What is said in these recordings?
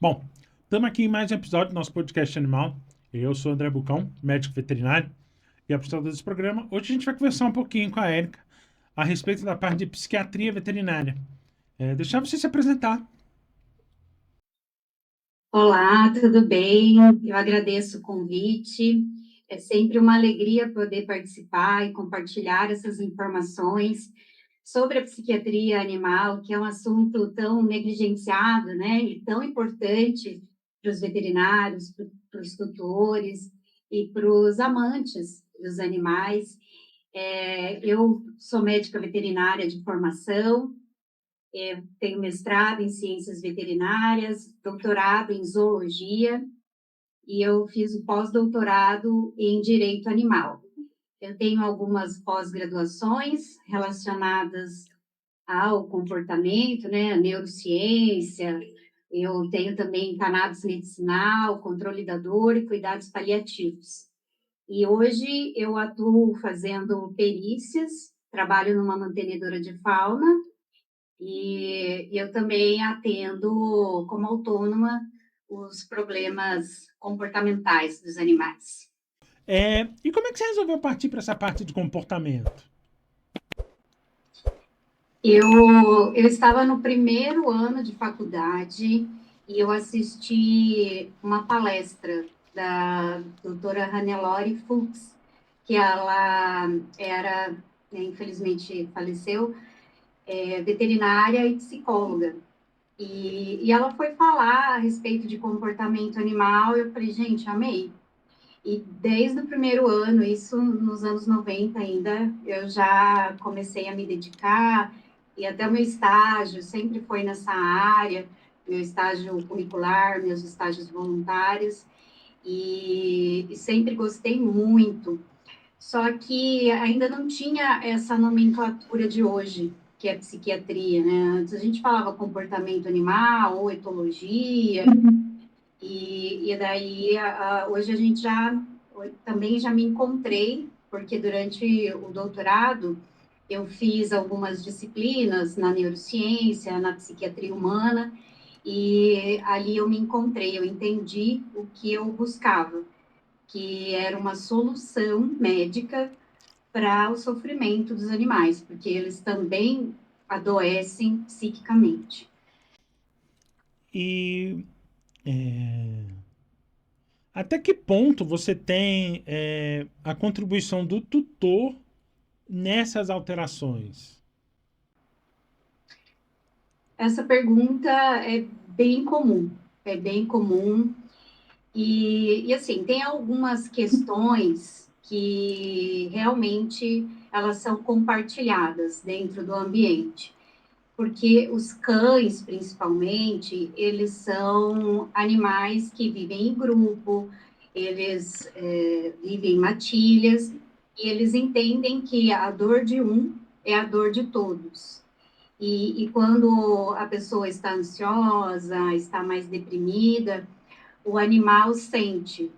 Bom, estamos aqui em mais um episódio do nosso podcast animal. Eu sou o André Bucão, médico veterinário e apresentador desse programa. Hoje a gente vai conversar um pouquinho com a Érica a respeito da parte de psiquiatria veterinária. Deixar você se apresentar. Olá, tudo bem? Eu agradeço o convite. É sempre uma alegria poder participar e compartilhar essas informações sobre a psiquiatria animal, que é um assunto tão negligenciado, né? E tão importante para os veterinários, para os tutores e para os amantes dos animais. Eu sou médica veterinária de formação. Tenho mestrado em ciências veterinárias, doutorado em zoologia, e eu fiz o pós-doutorado em direito animal. Eu tenho algumas pós-graduações relacionadas ao comportamento, né, a neurociência. Eu tenho também cannabis medicinal, controle da dor e cuidados paliativos. E hoje eu atuo fazendo perícias, trabalho numa mantenedora de fauna, e eu também atendo como autônoma os problemas comportamentais dos animais. E como é que você resolveu partir para essa parte de comportamento? Eu estava no primeiro ano de faculdade e eu assisti uma palestra da doutora Hannelore Fuchs, que ela era, né, infelizmente faleceu, veterinária e psicóloga. E ela foi falar a respeito de comportamento animal, e eu falei, gente, amei. E desde o primeiro ano, isso nos anos 90 ainda, eu já comecei a me dedicar, e até o meu estágio sempre foi nessa área, meu estágio curricular, meus estágios voluntários, e sempre gostei muito. Só que ainda não tinha essa nomenclatura de hoje, que é psiquiatria, né? Antes a gente falava comportamento animal ou etologia, e daí hoje a gente também já me encontrei, porque durante o doutorado eu fiz algumas disciplinas na neurociência, na psiquiatria humana, e ali eu me encontrei, eu entendi o que eu buscava, que era uma solução médica para o sofrimento dos animais, porque eles também adoecem psiquicamente. E até que ponto você tem a contribuição do tutor nessas alterações? Essa pergunta é bem comum, e assim, tem algumas questões que realmente elas são compartilhadas dentro do ambiente. Porque os cães, principalmente, eles são animais que vivem em grupo, eles vivem em matilhas, e eles entendem que a dor de um é a dor de todos. E quando a pessoa está ansiosa, está mais deprimida, o animal sente.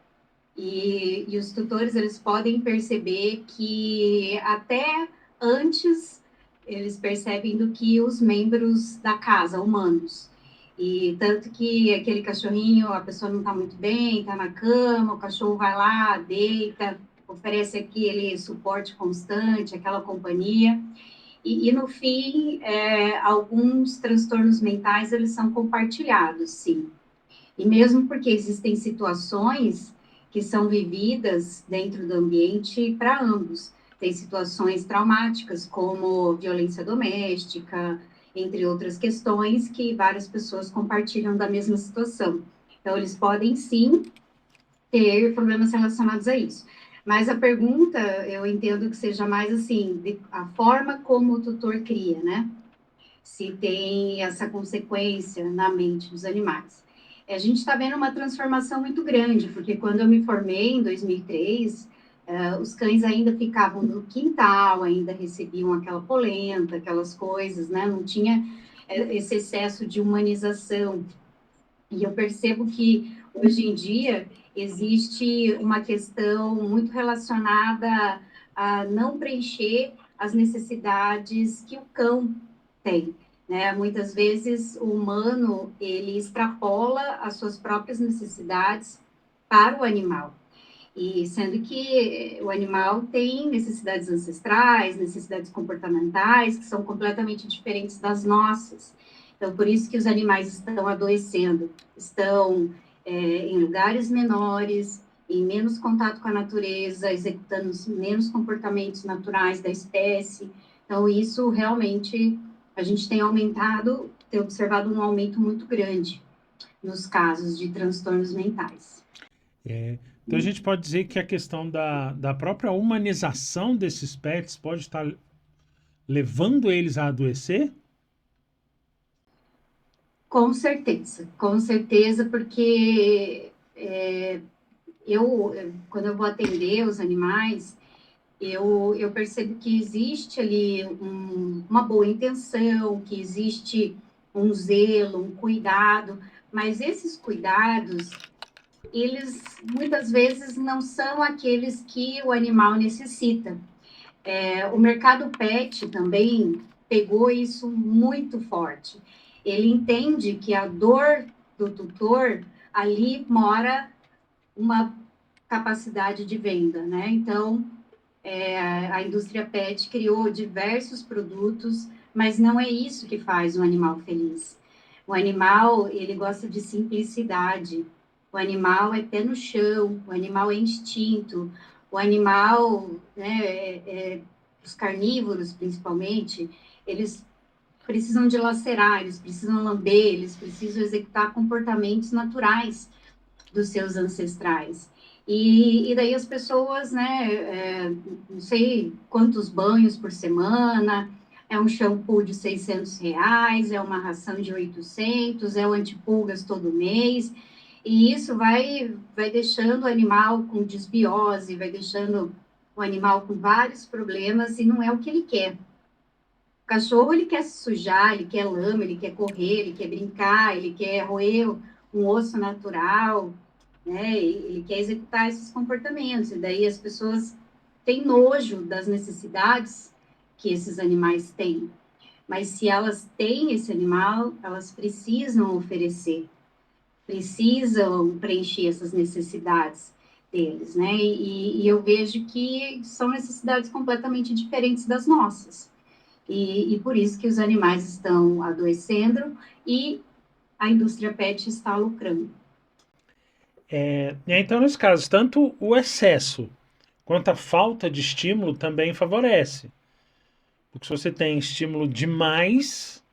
E os tutores, eles podem perceber que até antes eles percebem do que os membros da casa, humanos. E tanto que aquele cachorrinho, a pessoa não está muito bem, está na cama, o cachorro vai lá, deita, oferece aquele suporte constante, aquela companhia. E no fim, alguns transtornos mentais, eles são compartilhados, sim. E mesmo porque existem situações que são vividas dentro do ambiente para ambos. Tem situações traumáticas, como violência doméstica, entre outras questões, que várias pessoas compartilham da mesma situação. Então, eles podem sim ter problemas relacionados a isso. Mas a pergunta, eu entendo que seja mais assim, a forma como o tutor cria, né? Se tem essa consequência na mente dos animais. A gente está vendo uma transformação muito grande, porque quando eu me formei em 2003, os cães ainda ficavam no quintal, ainda recebiam aquela polenta, aquelas coisas, né? Não tinha esse excesso de humanização. E eu percebo que hoje em dia existe uma questão muito relacionada a não preencher as necessidades que o cão tem. né? Muitas vezes o humano, ele extrapola as suas próprias necessidades para o animal. E sendo que o animal tem necessidades ancestrais, necessidades comportamentais, que são completamente diferentes das nossas. Então, por isso que os animais estão adoecendo, estão em lugares menores, em menos contato com a natureza, executando menos comportamentos naturais da espécie. Então, isso realmente a gente tem observado um aumento muito grande nos casos de transtornos mentais. Então a gente pode dizer que a questão da própria humanização desses pets pode estar levando eles a adoecer? Com certeza, porque quando eu vou atender os animais, eu percebo que existe ali uma boa intenção, que existe um zelo, um cuidado, mas esses cuidados, eles muitas vezes não são aqueles que o animal necessita. O mercado pet também pegou isso muito forte. Ele entende que a dor do tutor ali mora uma capacidade de venda, né? Então, a indústria pet criou diversos produtos, mas não é isso que faz o animal feliz. O animal, ele gosta de simplicidade. O animal é pé no chão, o animal é instinto, o animal, né, os carnívoros, principalmente, eles precisam dilacerar, eles precisam lamber, eles precisam executar comportamentos naturais dos seus ancestrais. E daí as pessoas, né, não sei quantos banhos por semana, é um shampoo de R$ 600, é uma ração de 800, é o antipulgas todo mês, e isso vai deixando o animal com desbiose, vai deixando o animal com vários problemas, e não é o que ele quer. O cachorro, ele quer se sujar, ele quer lama, ele quer correr, ele quer brincar, ele quer roer um osso natural, né? Ele quer executar esses comportamentos, e daí as pessoas têm nojo das necessidades que esses animais têm. Mas se elas têm esse animal, elas precisam oferecer, precisam preencher essas necessidades deles, né? E eu vejo que são necessidades completamente diferentes das nossas. E por isso que os animais estão adoecendo e a indústria pet está lucrando. Então, nesse caso, tanto o excesso quanto a falta de estímulo também favorece. Porque se você tem estímulo demais,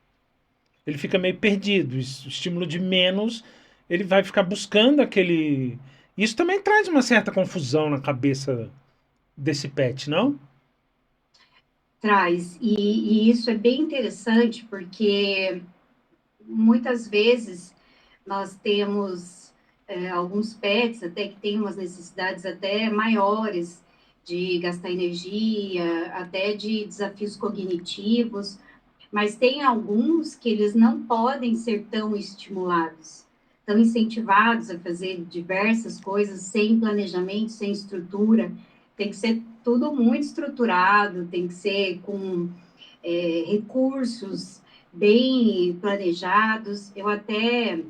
ele fica meio perdido. Estímulo de menos, ele vai ficar buscando aquele. Isso também traz uma certa confusão na cabeça desse pet, não? Traz, e isso é bem interessante, porque muitas vezes nós temos alguns pets até que têm umas necessidades até maiores de gastar energia, até de desafios cognitivos, mas tem alguns que eles não podem ser tão estimulados, tão incentivados a fazer diversas coisas sem planejamento, sem estrutura. Tem que ser tudo muito estruturado, tem que ser com recursos bem planejados. Eu até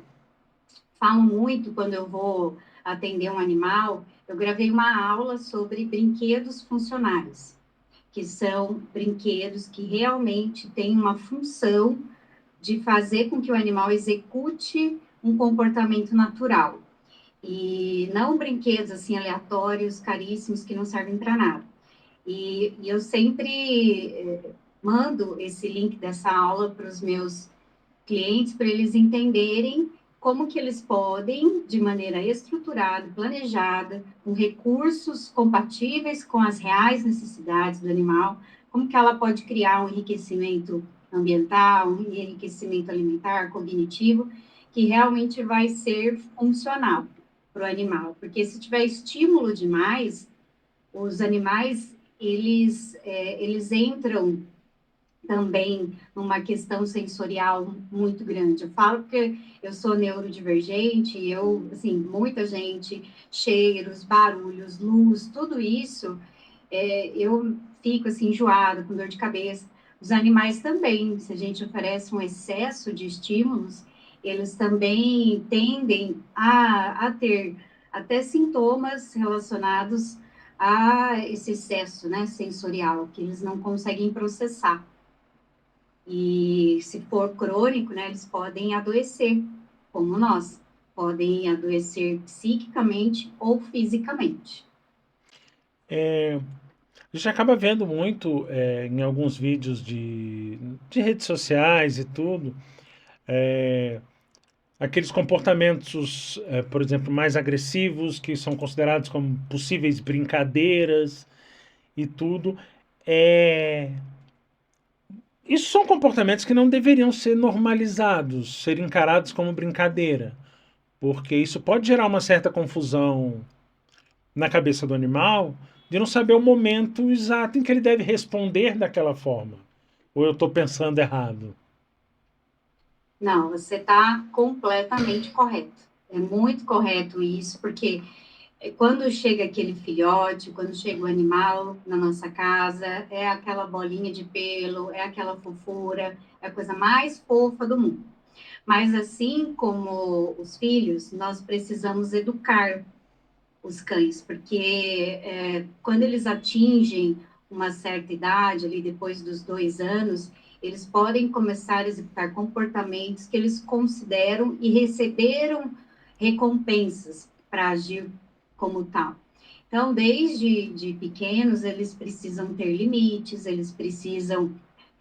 falo muito quando eu vou atender um animal, eu gravei uma aula sobre brinquedos funcionais, que são brinquedos que realmente têm uma função de fazer com que o animal execute um comportamento natural. E não brinquedos assim aleatórios, caríssimos, que não servem para nada. E eu sempre mando esse link dessa aula para os meus clientes, para eles entenderem como que eles podem, de maneira estruturada, planejada, com recursos compatíveis com as reais necessidades do animal, como que ela pode criar um enriquecimento ambiental, um enriquecimento alimentar, cognitivo, que realmente vai ser funcional para o animal. Porque se tiver estímulo demais, os animais, eles entram também numa questão sensorial muito grande. Eu falo que eu sou neurodivergente, assim, muita gente, cheiros, barulhos, luz, tudo isso, eu fico, assim, enjoada, com dor de cabeça, Os animais também, se a gente oferece um excesso de estímulos, eles também tendem a ter até sintomas relacionados a esse excesso, né, sensorial, que eles não conseguem processar. E se for crônico, né, eles podem adoecer, como nós, podem adoecer psiquicamente ou fisicamente. A gente acaba vendo muito em alguns vídeos de redes sociais e tudo, aqueles comportamentos, por exemplo, mais agressivos, que são considerados como possíveis brincadeiras e tudo. É, Isso são comportamentos que não deveriam ser normalizados, ser encarados como brincadeira, porque isso pode gerar uma certa confusão na cabeça do animal de não saber o momento exato em que ele deve responder daquela forma. Ou eu estou pensando errado? Não, você está completamente correto. É muito correto isso, porque quando chega aquele filhote, quando chega o animal na nossa casa, é aquela bolinha de pelo, é aquela fofura, é a coisa mais fofa do mundo. Mas assim como os filhos, nós precisamos educar os cães, porque quando eles atingem uma certa idade, ali depois dos 2 anos, eles podem começar a executar comportamentos que eles consideram e receberam recompensas para agir como tal. Então, desde de pequenos, eles precisam ter limites, eles precisam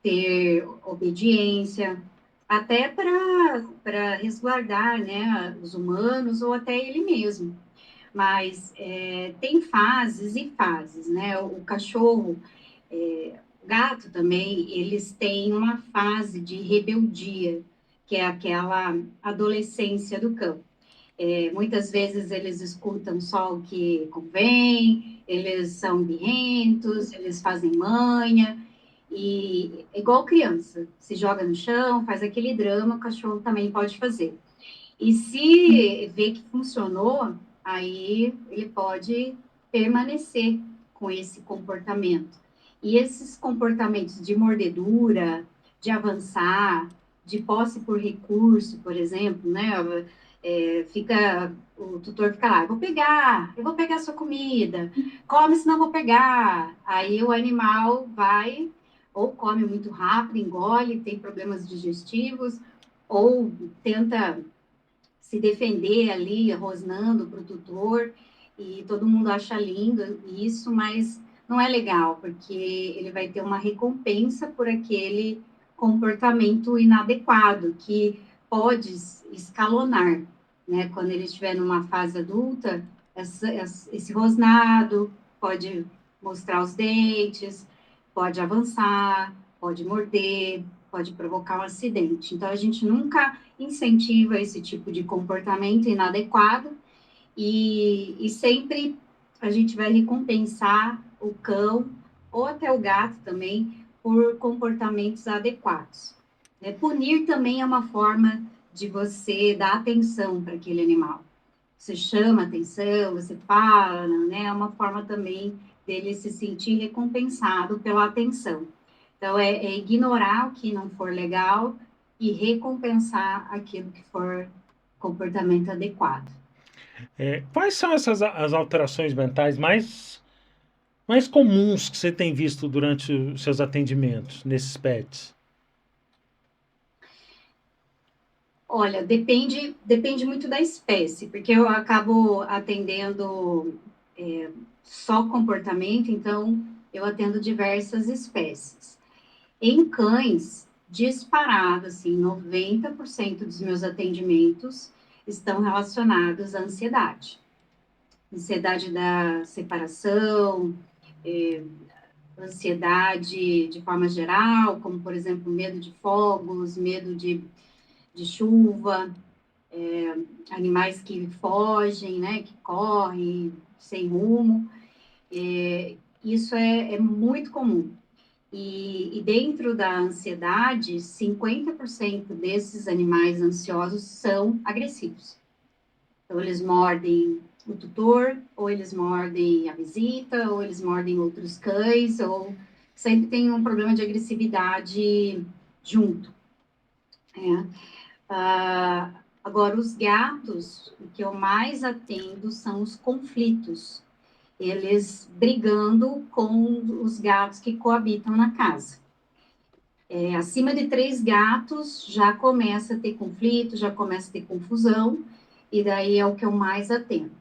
ter obediência, até para resguardar, né, os humanos ou até ele mesmo. Mas tem fases e fases, né? O cachorro, o gato também, eles têm uma fase de rebeldia, que é aquela adolescência do cão. Muitas vezes eles escutam só o que convém, eles são birrentos, eles fazem manha, e igual criança, se joga no chão, faz aquele drama, o cachorro também pode fazer. E se vê que funcionou, aí ele pode permanecer com esse comportamento. E esses comportamentos de mordedura, de avançar, de posse por recurso, por exemplo, né? O tutor fica lá, eu vou pegar sua comida, come senão eu vou pegar. Aí o animal vai, ou come muito rápido, engole, tem problemas digestivos, ou tenta se defender ali, rosnando para o tutor, e todo mundo acha lindo isso, mas não é legal, porque ele vai ter uma recompensa por aquele comportamento inadequado, que pode escalonar, né? Quando ele estiver numa fase adulta, esse rosnado pode mostrar os dentes, pode avançar, pode morder, pode provocar um acidente. Então, a gente nunca incentiva esse tipo de comportamento inadequado e sempre a gente vai recompensar o cão ou até o gato também por comportamentos adequados. Punir também é uma forma de você dar atenção para aquele animal. Você chama atenção, você fala, né? É uma forma também dele se sentir recompensado pela atenção. Então, é ignorar o que não for legal e recompensar aquilo que for comportamento adequado. Quais são as alterações mentais mais comuns que você tem visto durante os seus atendimentos nesses pets? Olha, depende muito da espécie, porque eu acabo atendendo só comportamento, então eu atendo diversas espécies. Em cães, disparado, assim, 90% dos meus atendimentos estão relacionados à ansiedade. Ansiedade da separação, eh, ansiedade de forma geral, como, por exemplo, medo de fogos, medo de chuva, animais que fogem, né, que correm sem rumo. Isso é muito comum. E dentro da ansiedade, 50% desses animais ansiosos são agressivos. Então, eles mordem o tutor, ou eles mordem a visita, ou eles mordem outros cães, ou sempre tem um problema de agressividade junto. Agora, os gatos, o que eu mais atendo são os conflitos. Eles brigando com os gatos que coabitam na casa. Acima de 3 gatos, já começa a ter conflito, já começa a ter confusão, e daí é o que eu mais atendo.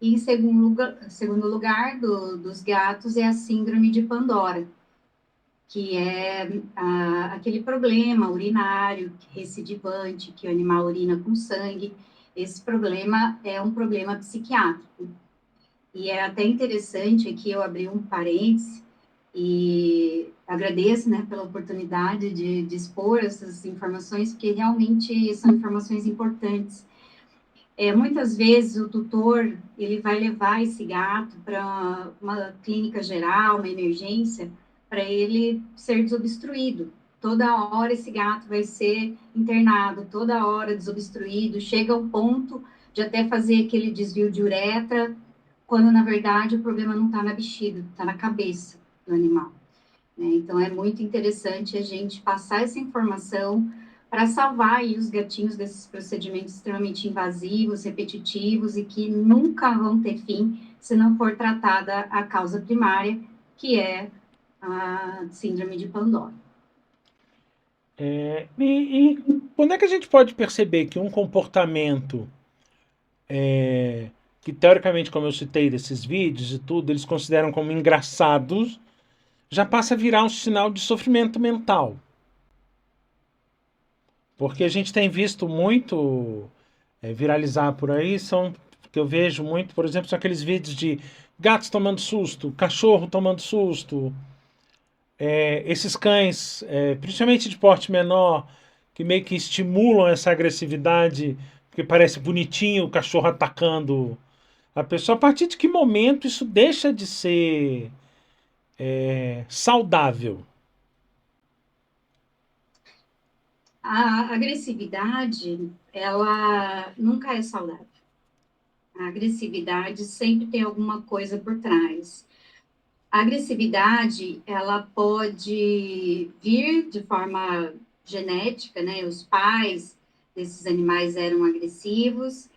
E em segundo lugar dos gatos é a síndrome de Pandora, que é aquele problema urinário, recidivante, que o animal urina com sangue. Esse problema é um problema psiquiátrico. E é até interessante aqui eu abri um parênteses e agradeço, né, pela oportunidade de expor essas informações, porque realmente são informações importantes. Muitas vezes o tutor ele vai levar esse gato para uma clínica geral, uma emergência, para ele ser desobstruído. Toda hora esse gato vai ser internado, toda hora desobstruído, chega ao ponto de até fazer aquele desvio de uretra, quando na verdade o problema não está na bexiga, está na cabeça do animal. Então é muito interessante a gente passar essa informação para salvar aí os gatinhos desses procedimentos extremamente invasivos, repetitivos e que nunca vão ter fim se não for tratada a causa primária, que é a síndrome de Pandora. E quando é que a gente pode perceber que um comportamento que teoricamente, como eu citei desses vídeos e tudo, eles consideram como engraçados, já passa a virar um sinal de sofrimento mental? Porque a gente tem visto muito viralizar por aí, que eu vejo muito, por exemplo, são aqueles vídeos de gatos tomando susto, cachorro tomando susto, esses cães, principalmente de porte menor, que meio que estimulam essa agressividade, porque parece bonitinho o cachorro atacando a pessoa. A partir de que momento isso deixa de ser saudável? A agressividade, ela nunca é saudável. A agressividade sempre tem alguma coisa por trás. A agressividade, ela pode vir de forma genética, né? Os pais desses animais eram agressivos,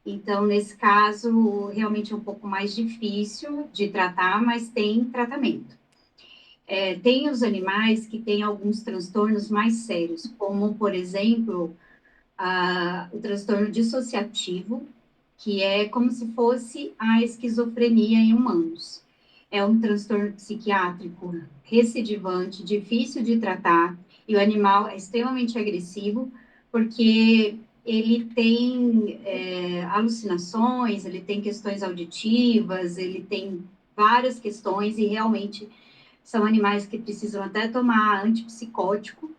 então, nesse caso, realmente é um pouco mais difícil de tratar, mas tem tratamento. Tem os animais que têm alguns transtornos mais sérios, como, por exemplo, o transtorno dissociativo, que é como se fosse a esquizofrenia em humanos. É um transtorno psiquiátrico recidivante, difícil de tratar, e o animal é extremamente agressivo, porque ele tem alucinações, ele tem questões auditivas, ele tem várias questões, e realmente são animais que precisam até tomar antipsicótico,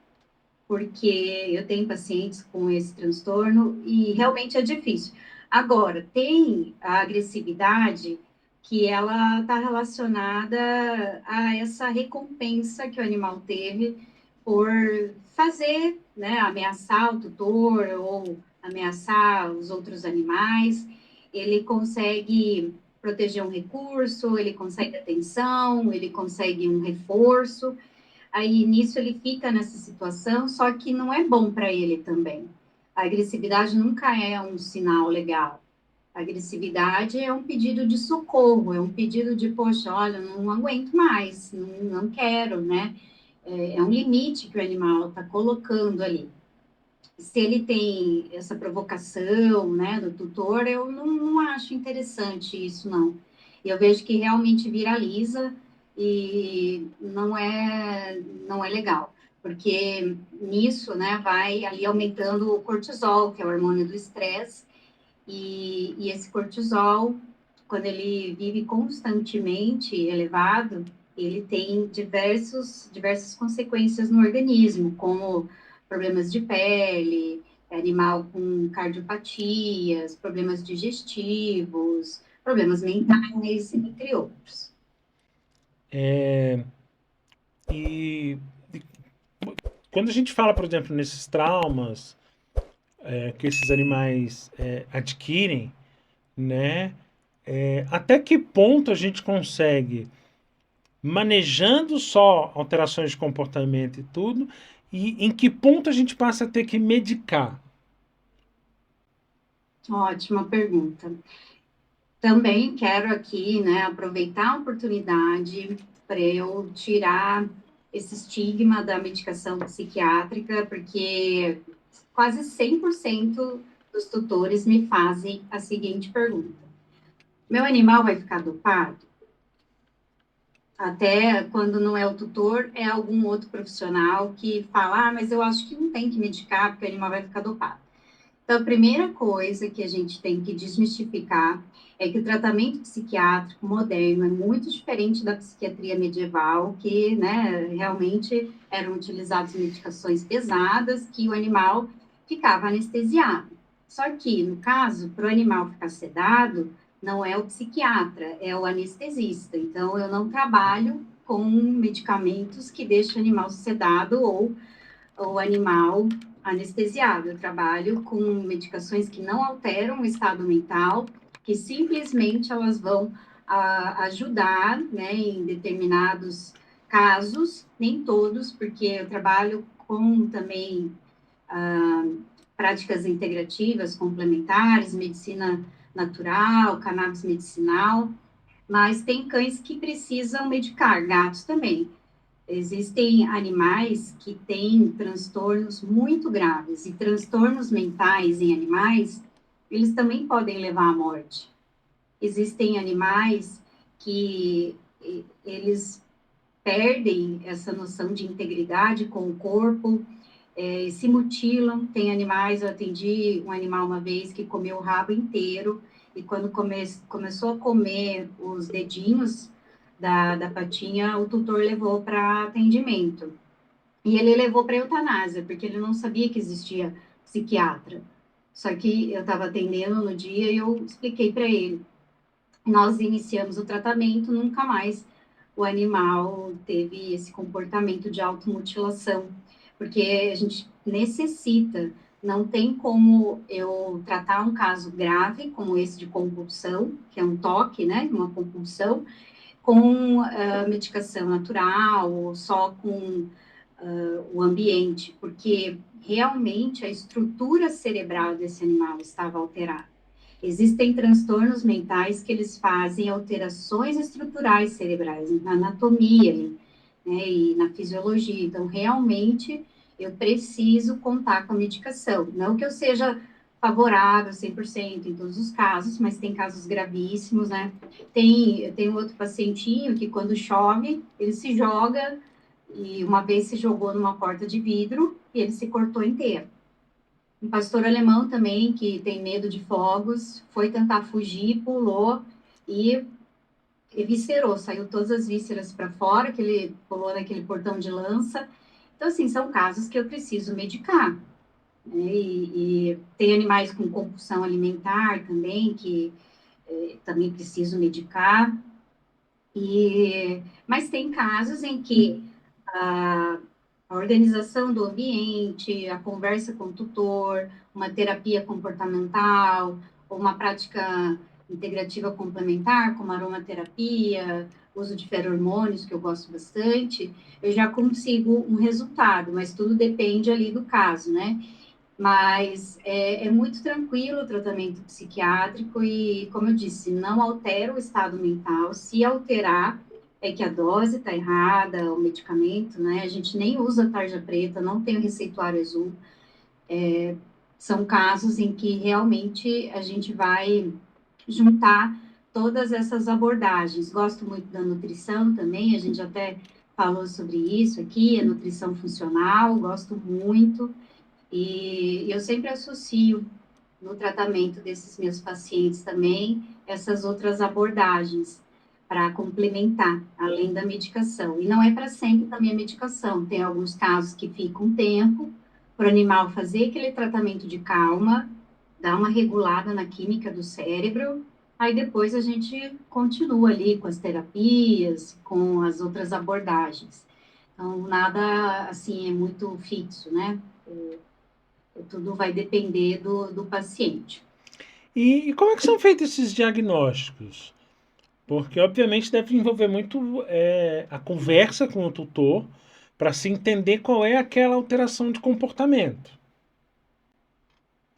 porque eu tenho pacientes com esse transtorno e realmente é difícil. Agora, tem a agressividade que ela está relacionada a essa recompensa que o animal teve por fazer, né, ameaçar o tutor ou ameaçar os outros animais. Ele consegue proteger um recurso, ele consegue atenção, ele consegue um reforço. Aí nisso ele fica nessa situação, só que não é bom para ele também. A agressividade nunca é um sinal legal. A agressividade é um pedido de socorro, é um pedido de, poxa, olha, não aguento mais, não quero, né? É um limite que o animal está colocando ali. Se ele tem essa provocação, né, do tutor, eu não acho interessante isso, não. Eu vejo que realmente viraliza e não é legal, porque nisso, né, vai ali aumentando o cortisol, que é o hormônio do estresse, e esse cortisol, quando ele vive constantemente elevado, ele tem diversas consequências no organismo, como problemas de pele, animal com cardiopatias, problemas digestivos, problemas mentais, entre outros. E quando a gente fala, por exemplo, nesses traumas que esses animais adquirem, né? Até que ponto a gente consegue manejando só alterações de comportamento e tudo, e em que ponto a gente passa a ter que medicar? Ótima pergunta. Também quero aqui, né, aproveitar a oportunidade para eu tirar esse estigma da medicação psiquiátrica, porque quase 100% dos tutores me fazem a seguinte pergunta: meu animal vai ficar dopado? Até quando não é o tutor, é algum outro profissional que fala, mas eu acho que não tem que medicar porque o animal vai ficar dopado. Então, a primeira coisa que a gente tem que desmistificar é que o tratamento psiquiátrico moderno é muito diferente da psiquiatria medieval, que, né, realmente eram utilizadas medicações pesadas, que o animal ficava anestesiado. Só que, no caso, para o animal ficar sedado, não é o psiquiatra, é o anestesista. Então, eu não trabalho com medicamentos que deixam o animal sedado ou o animal anestesiado. Eu trabalho com medicações que não alteram o estado mental, que simplesmente elas vão ajudar, né, em determinados casos, nem todos, porque eu trabalho com também práticas integrativas, complementares, medicina natural, cannabis medicinal, mas tem cães que precisam medicar, gatos também. Existem animais que têm transtornos muito graves, e transtornos mentais em animais, eles também podem levar à morte. Existem animais que eles perdem essa noção de integridade com o corpo, se mutilam. Tem animais, eu atendi um animal uma vez que comeu o rabo inteiro, e quando começou a comer os dedinhos da patinha, o tutor levou para atendimento. E ele levou para eutanásia, porque ele não sabia que existia psiquiatra. Só que eu estava atendendo no dia e eu expliquei para ele. Nós iniciamos o tratamento, nunca mais o animal teve esse comportamento de automutilação, porque a gente necessita, não tem como eu tratar um caso grave como esse de compulsão, que é um toque, né, uma compulsão, com medicação natural, ou só com o ambiente, porque realmente a estrutura cerebral desse animal estava alterada. Existem transtornos mentais que eles fazem alterações estruturais cerebrais, na anatomia, né, e na fisiologia. Então, realmente, eu preciso contar com a medicação. Não que eu seja favorável 100% em todos os casos, mas tem casos gravíssimos, né? Eu tenho outro pacientinho que, quando chove, ele se joga, e uma vez se jogou numa porta de vidro e ele se cortou inteiro. Um pastor alemão também, que tem medo de fogos, foi tentar fugir, pulou e eviscerou, saiu todas as vísceras para fora, que ele pulou naquele portão de lança. Então, assim, são casos que eu preciso medicar. Né? E tem animais com compulsão alimentar também, que também preciso medicar. Mas tem casos em que a organização do ambiente, a conversa com o tutor, uma terapia comportamental, ou uma prática integrativa complementar, como aromaterapia, uso de feromônios, que eu gosto bastante, eu já consigo um resultado, mas tudo depende ali do caso, né? Mas é muito tranquilo o tratamento psiquiátrico e, como eu disse, não altera o estado mental. Se alterar, é que a dose está errada, o medicamento, né? A gente nem usa tarja preta, não tem o receituário azul. São casos em que realmente a gente vai juntar todas essas abordagens. Gosto muito da nutrição também, a gente até falou sobre isso aqui, a nutrição funcional, gosto muito. E eu sempre associo no tratamento desses meus pacientes também essas outras abordagens para complementar, além da medicação. E não é para sempre também a medicação, tem alguns casos que fica um tempo para o animal fazer aquele tratamento de calma, dar uma regulada na química do cérebro, aí depois a gente continua ali com as terapias, com as outras abordagens. Então, nada assim é muito fixo, né? Tudo vai depender do paciente. E como é que são feitos esses diagnósticos? Porque, obviamente, deve envolver muito a conversa com o tutor para se entender qual é aquela alteração de comportamento.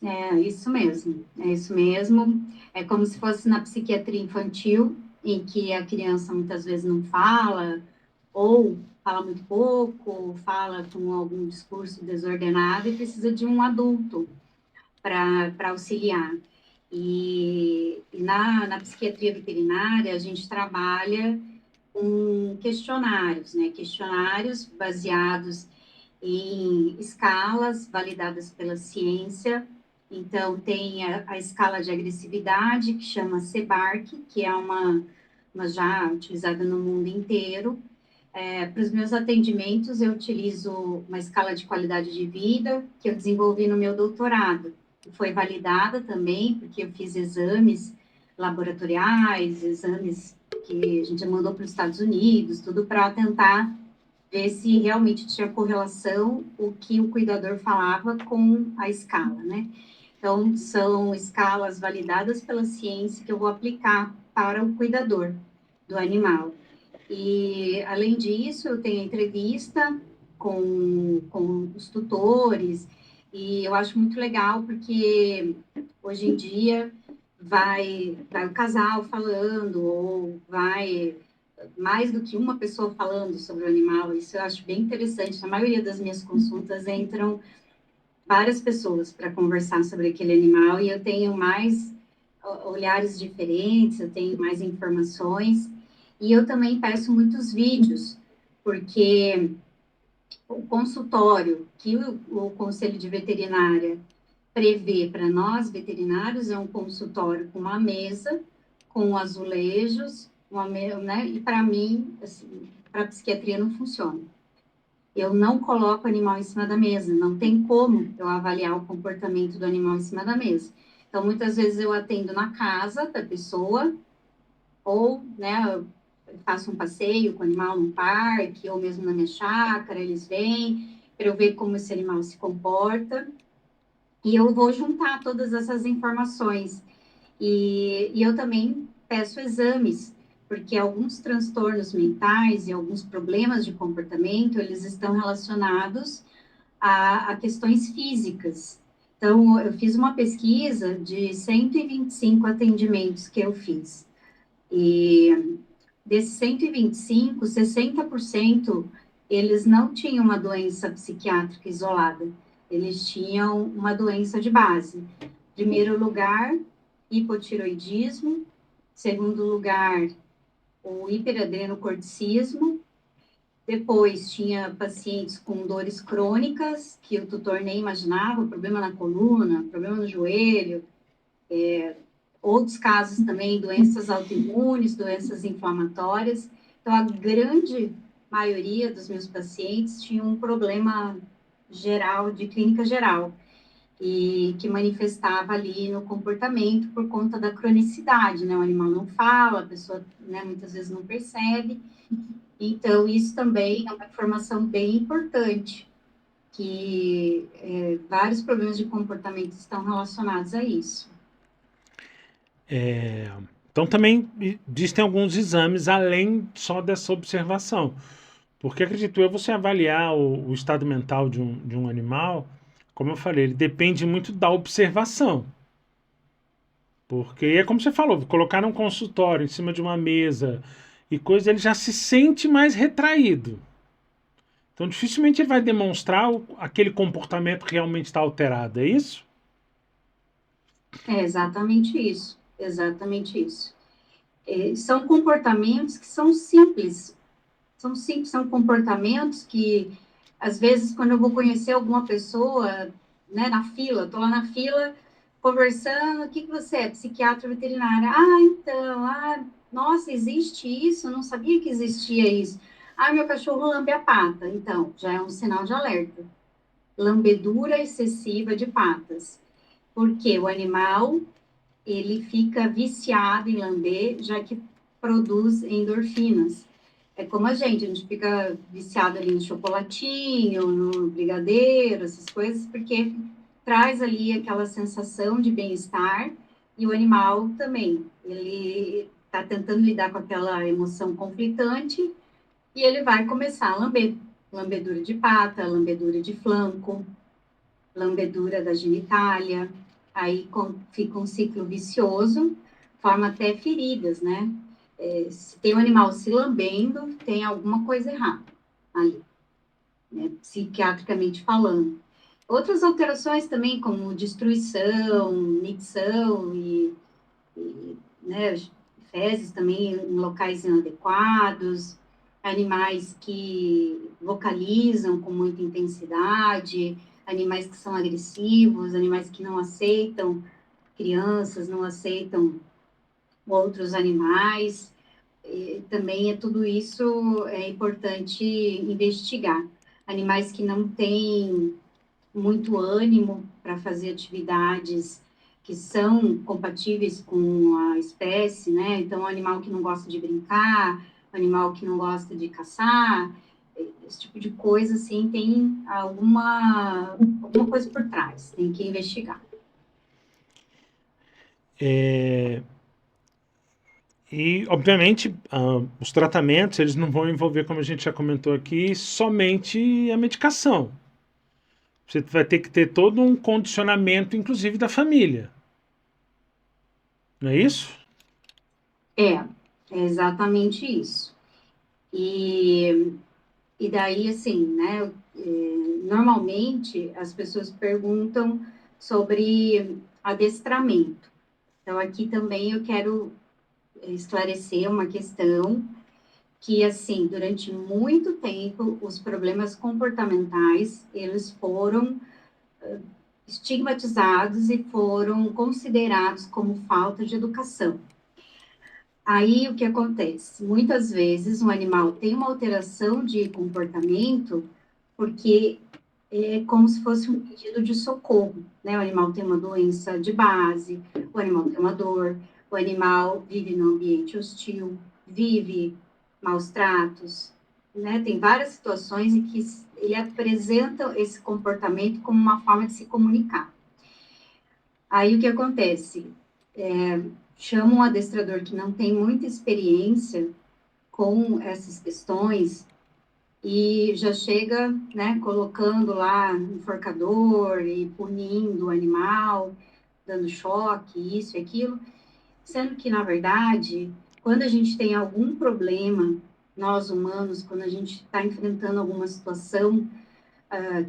É isso mesmo, é isso mesmo. É como se fosse na psiquiatria infantil, em que a criança muitas vezes não fala, ou fala muito pouco, fala com algum discurso desordenado e precisa de um adulto para auxiliar. E na psiquiatria veterinária, a gente trabalha com questionários, né? Questionários baseados em escalas validadas pela ciência. Então, tem a escala de agressividade, que chama CBARC, que é uma já utilizada no mundo inteiro. Para os meus atendimentos, eu utilizo uma escala de qualidade de vida, que eu desenvolvi no meu doutorado. Foi validada também, porque eu fiz exames laboratoriais, exames que a gente mandou para os Estados Unidos, tudo para tentar ver se realmente tinha correlação o que o cuidador falava com a escala, né? Então, são escalas validadas pela ciência que eu vou aplicar para o cuidador do animal. E, além disso, eu tenho entrevista com os tutores, e eu acho muito legal, porque hoje em dia vai o casal falando, ou vai mais do que uma pessoa falando sobre o animal. Isso eu acho bem interessante. Na maioria das minhas consultas entram várias pessoas para conversar sobre aquele animal, e eu tenho mais olhares diferentes, eu tenho mais informações, e eu também peço muitos vídeos, porque o consultório que o Conselho de Veterinária prevê para nós veterinários é um consultório com uma mesa, com azulejos, né? E para mim, assim, para a psiquiatria não funciona. Eu não coloco o animal em cima da mesa, não tem como eu avaliar o comportamento do animal em cima da mesa. Então, muitas vezes eu atendo na casa da pessoa, ou, né, eu faço um passeio com o animal no parque, ou mesmo na minha chácara, eles vêm, para eu ver como esse animal se comporta, e eu vou juntar todas essas informações. E eu também peço exames, porque alguns transtornos mentais e alguns problemas de comportamento, eles estão relacionados a questões físicas. Então, eu fiz uma pesquisa de 125 atendimentos que eu fiz. E desses 125, 60% eles não tinham uma doença psiquiátrica isolada, eles tinham uma doença de base. Primeiro lugar, hipotiroidismo. Segundo lugar, o hiperadrenocorticismo. Depois, tinha pacientes com dores crônicas, que o tutor nem imaginava, problema na coluna, problema no joelho. Outros casos também, doenças autoimunes, doenças inflamatórias. Então, a grande maioria dos meus pacientes tinha um problema geral, de clínica geral, e que manifestava ali no comportamento por conta da cronicidade, né? O animal não fala, a pessoa, né, muitas vezes não percebe. Então, isso também é uma informação bem importante, que vários problemas de comportamento estão relacionados a isso. Então também existem alguns exames além só dessa observação. Porque acredito eu, você avaliar o estado mental de um animal, como eu falei, ele depende muito da observação. Porque é como você falou, colocar um consultório em cima de uma mesa e coisa, ele já se sente mais retraído. Então dificilmente ele vai demonstrar aquele comportamento que realmente está alterado, é isso? É exatamente isso, exatamente isso. São comportamentos que são simples, são comportamentos que, às vezes, quando eu vou conhecer alguma pessoa, né, na fila, estou lá na fila, conversando, o que você é? Psiquiatra veterinária. Ah, então, nossa, existe isso? Eu não sabia que existia isso. Ah, meu cachorro lambe a pata. Então, já é um sinal de alerta. Lambedura excessiva de patas. Porque o animal, ele fica viciado em lamber, já que produz endorfinas. É como a gente fica viciado ali no chocolatinho, no brigadeiro, essas coisas, porque traz ali aquela sensação de bem-estar, e o animal também, ele está tentando lidar com aquela emoção conflitante e ele vai começar a lamber. Lambedura de pata, lambedura de flanco, lambedura da genitália. Aí fica um ciclo vicioso, forma até feridas, né? Se tem um animal se lambendo, tem alguma coisa errada ali, né? Psiquiatricamente falando. Outras alterações também, como destruição, micção né, fezes também em locais inadequados, animais que vocalizam com muita intensidade, animais que são agressivos, animais que não aceitam crianças, não aceitam outros animais. E também tudo isso é importante investigar. Animais que não têm muito ânimo para fazer atividades que são compatíveis com a espécie, né? Então, um animal que não gosta de brincar, um animal que não gosta de caçar, esse tipo de coisa, assim, tem alguma coisa por trás, tem que investigar. E, obviamente, os tratamentos, eles não vão envolver, como a gente já comentou aqui, somente a medicação. Você vai ter que ter todo um condicionamento, inclusive da família. Não é isso? É exatamente isso. E daí, assim, né, normalmente as pessoas perguntam sobre adestramento. Então, aqui também eu quero esclarecer uma questão que, assim, durante muito tempo, os problemas comportamentais, eles foram estigmatizados e foram considerados como falta de educação. Aí, o que acontece? Muitas vezes, um animal tem uma alteração de comportamento porque é como se fosse um pedido de socorro, né? O animal tem uma doença de base, o animal tem uma dor, o animal vive num ambiente hostil, vive maus tratos, né? Tem várias situações em que ele apresenta esse comportamento como uma forma de se comunicar. Aí o que acontece? Chama um adestrador que não tem muita experiência com essas questões e já chega, né, colocando lá enforcador e punindo o animal, dando choque, isso e aquilo, sendo que, na verdade, quando a gente tem algum problema, nós humanos, quando a gente está enfrentando alguma situação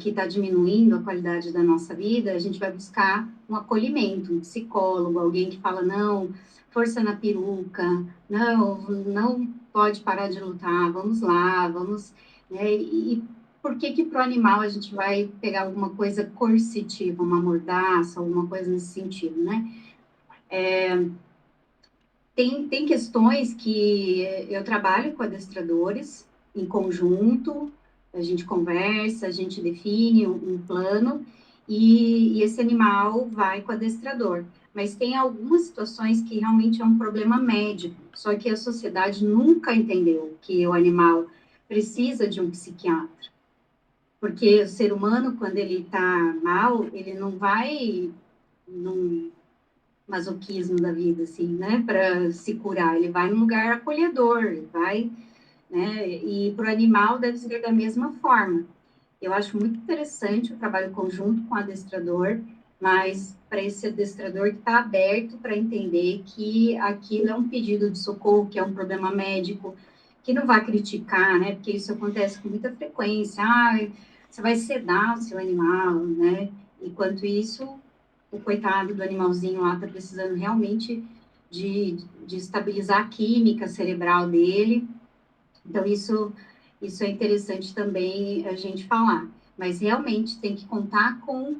que está diminuindo a qualidade da nossa vida, a gente vai buscar um acolhimento, um psicólogo, alguém que fala, não, força na peruca, não pode parar de lutar, vamos lá, vamos, né, e por que para o animal a gente vai pegar alguma coisa coercitiva, uma mordaça, alguma coisa nesse sentido, né? Tem questões que eu trabalho com adestradores em conjunto, a gente conversa, a gente define um plano e esse animal vai com o adestrador. Mas tem algumas situações que realmente é um problema médico, só que a sociedade nunca entendeu que o animal precisa de um psiquiatra. Porque o ser humano, quando ele está mal, ele não vai num masoquismo da vida, assim, né, para se curar. Ele vai num lugar acolhedor, ele vai, né, e para o animal deve ser da mesma forma. Eu acho muito interessante o trabalho conjunto com o adestrador, mas para esse adestrador que está aberto para entender que aquilo é um pedido de socorro, que é um problema médico, que não vai criticar, né, porque isso acontece com muita frequência. Ah, você vai sedar o seu animal, né, enquanto isso o coitado do animalzinho lá está precisando realmente de estabilizar a química cerebral dele. Então, isso é interessante também a gente falar. Mas realmente tem que contar com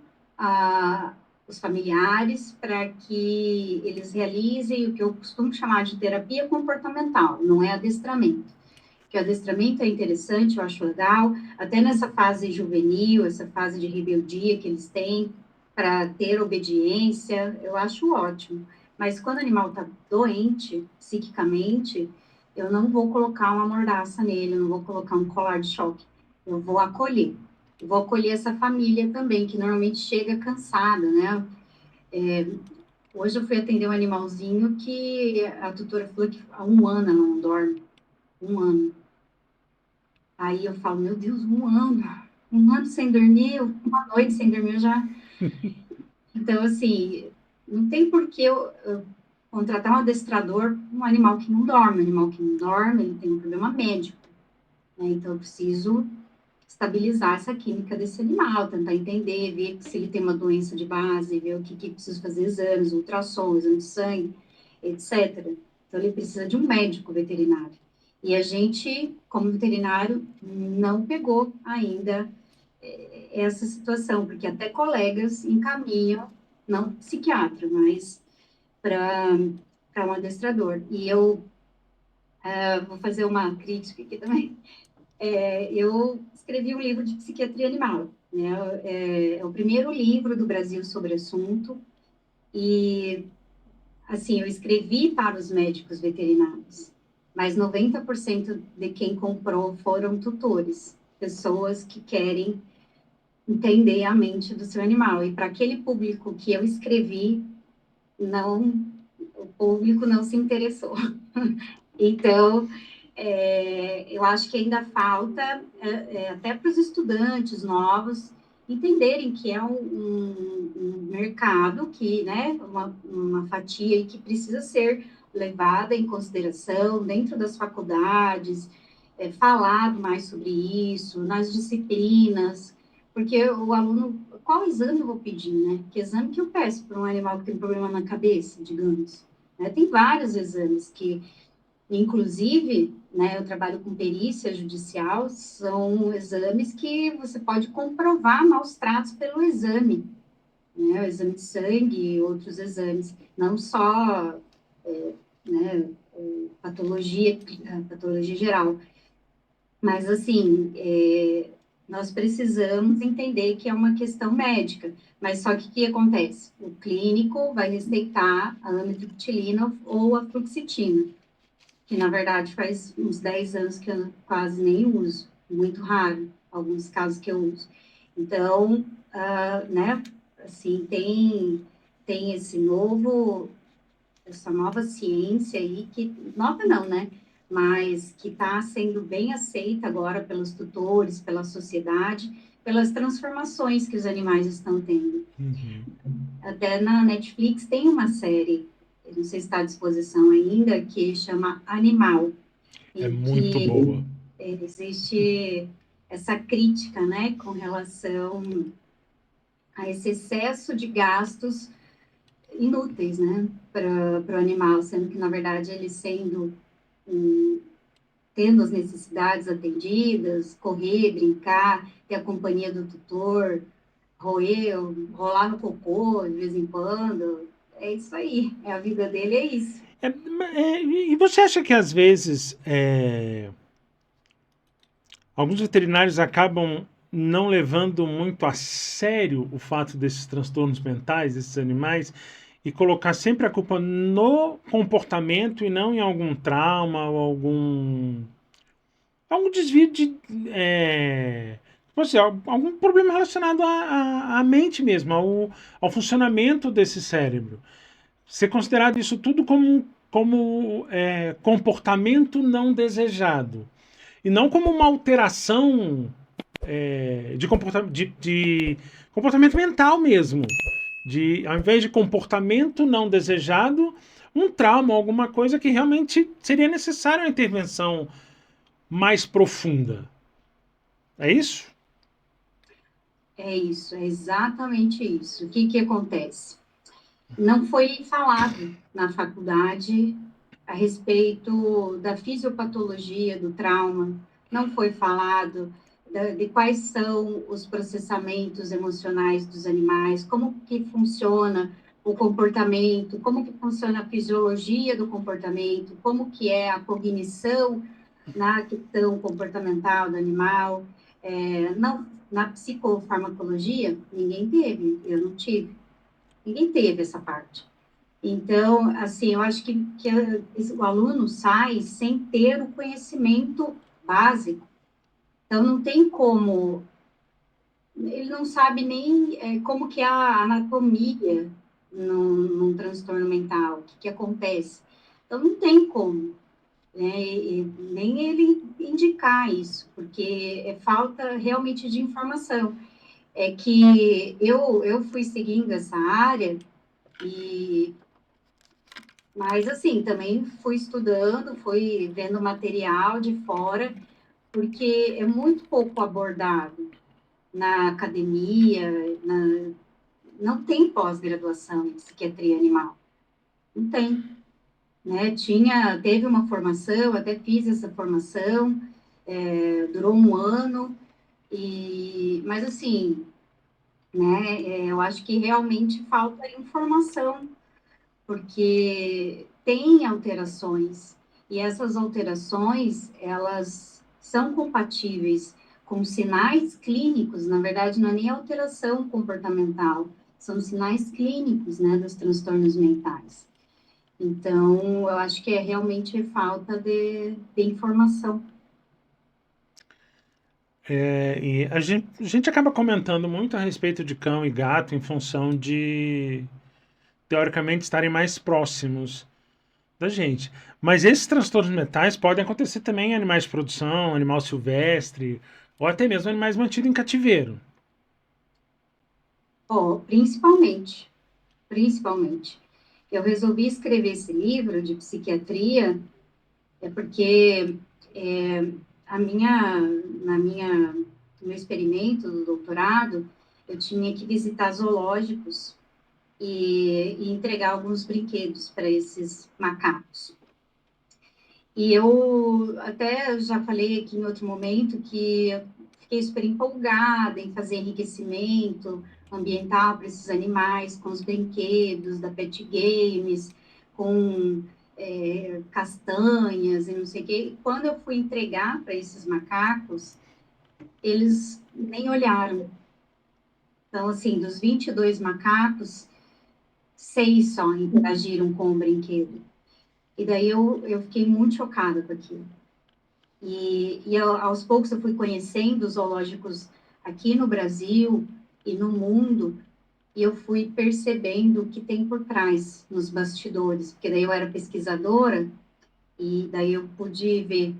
os familiares para que eles realizem o que eu costumo chamar de terapia comportamental, não é adestramento. Que o adestramento é interessante, eu acho legal, até nessa fase juvenil, essa fase de rebeldia que eles têm, para ter obediência, eu acho ótimo. Mas quando o animal está doente, psiquicamente, eu não vou colocar uma mordaça nele, eu não vou colocar um colar de choque. Eu vou acolher. Eu vou acolher essa família também, que normalmente chega cansada, né? Hoje eu fui atender um animalzinho que a tutora falou que há 1 ano ela não dorme. 1 ano. Aí eu falo, meu Deus, 1 ano. 1 ano sem dormir, uma noite sem dormir eu já. Então, assim, não tem por que eu contratar um adestrador, um animal que não dorme. Um animal que não dorme, ele tem um problema médico, né? Então, eu preciso estabilizar essa química desse animal, tentar entender, ver se ele tem uma doença de base, ver o que preciso fazer exames, ultrassom, exame de sangue, etc. Então, ele precisa de um médico veterinário. E a gente, como veterinário, não pegou ainda essa situação, porque até colegas encaminham, não psiquiatra, mas para um adestrador. E eu vou fazer uma crítica aqui também. Eu escrevi um livro de psiquiatria animal, né? É o primeiro livro do Brasil sobre o assunto, e, assim, eu escrevi para os médicos veterinários, mas 90% de quem comprou foram tutores, pessoas que querem entender a mente do seu animal. E para aquele público que eu escrevi, não, o público não se interessou. Então, eu acho que ainda falta, até para os estudantes novos, entenderem que é um mercado que, né, uma fatia que precisa ser levada em consideração dentro das faculdades, falado mais sobre isso, nas disciplinas, porque o aluno, qual exame eu vou pedir, né? Que exame que eu peço para um animal que tem problema na cabeça, digamos? Né? Tem vários exames que, inclusive, né, eu trabalho com perícia judicial, são exames que você pode comprovar maus tratos pelo exame, né? O exame de sangue e outros exames, não só, né, patologia geral. Mas, assim, nós precisamos entender que é uma questão médica. Mas só que o que acontece? O clínico vai receitar a amitriptilina ou a fluoxetina, que, na verdade, faz uns 10 anos que eu quase nem uso. Muito raro, alguns casos que eu uso. Então, né, assim, tem essa nova ciência aí, que, nova não, né? Mas que está sendo bem aceita agora pelos tutores, pela sociedade, pelas transformações que os animais estão tendo. Uhum. Até na Netflix tem uma série, eu não sei se está à disposição ainda, que chama Animal, É e muito que boa. existe essa crítica, né, com relação a esse excesso de gastos inúteis, né, para o animal, sendo que, na verdade, ele tendo as necessidades atendidas, correr, brincar, ter a companhia do tutor, rolar no cocô de vez em quando, é isso aí, a vida dele é isso. E você acha que às vezes alguns veterinários acabam não levando muito a sério o fato desses transtornos mentais, desses animais, e colocar sempre a culpa no comportamento e não em algum trauma ou algum desvio de. Tipo assim, algum problema relacionado à mente mesmo, ao funcionamento desse cérebro. Ser considerado isso tudo como comportamento não desejado. E não como uma alteração de comportamento mental mesmo. Ao invés de comportamento não desejado, um trauma, alguma coisa que realmente seria necessária uma intervenção mais profunda. É isso? É isso, é exatamente isso. O que acontece? Não foi falado na faculdade a respeito da fisiopatologia do trauma, não foi falado de quais são os processamentos emocionais dos animais, como que funciona o comportamento, como que funciona a fisiologia do comportamento, como que é a cognição na questão comportamental do animal. Não, na psicofarmacologia, ninguém teve, eu não tive. Ninguém teve essa parte. Então, assim, eu acho que o aluno sai sem ter o conhecimento básico. Então, não tem como, ele não sabe nem como que é a anatomia, num transtorno mental, o que, que acontece? Então, não tem como, né? E nem ele indicar isso, porque é falta realmente de informação. É que eu fui seguindo essa área, e, mas assim, também fui estudando, fui vendo material de fora, porque é muito pouco abordado na academia, não tem pós-graduação em psiquiatria animal, não tem, né? Teve uma formação, até fiz essa formação, durou um ano, mas assim, né, eu acho que realmente falta informação, porque tem alterações, e essas alterações, elas são compatíveis com sinais clínicos, na verdade, não é nem alteração comportamental, são sinais clínicos, né, dos transtornos mentais. Então, eu acho que é realmente falta de informação. E a gente acaba comentando muito a respeito de cão e gato em função de, teoricamente, estarem mais próximos da gente. Mas esses transtornos mentais podem acontecer também em animais de produção, animal silvestre, ou até mesmo animais mantidos em cativeiro. Oh, principalmente. Eu resolvi escrever esse livro de psiquiatria, porque é, a minha, na minha, no meu experimento do doutorado, eu tinha que visitar zoológicos e entregar alguns brinquedos para esses macacos. E eu até já falei aqui em outro momento que eu fiquei super empolgada em fazer enriquecimento ambiental para esses animais, com os brinquedos da Pet Games, com castanhas e não sei o quê. E quando eu fui entregar para esses macacos, eles nem olharam. Então, assim, dos 22 macacos, 6 só interagiram com o brinquedo. E daí eu fiquei muito chocada com aquilo. E aos poucos eu fui conhecendo os zoológicos aqui no Brasil e no mundo, e eu fui percebendo o que tem por trás, nos bastidores, porque daí eu era pesquisadora, e daí eu pude ver.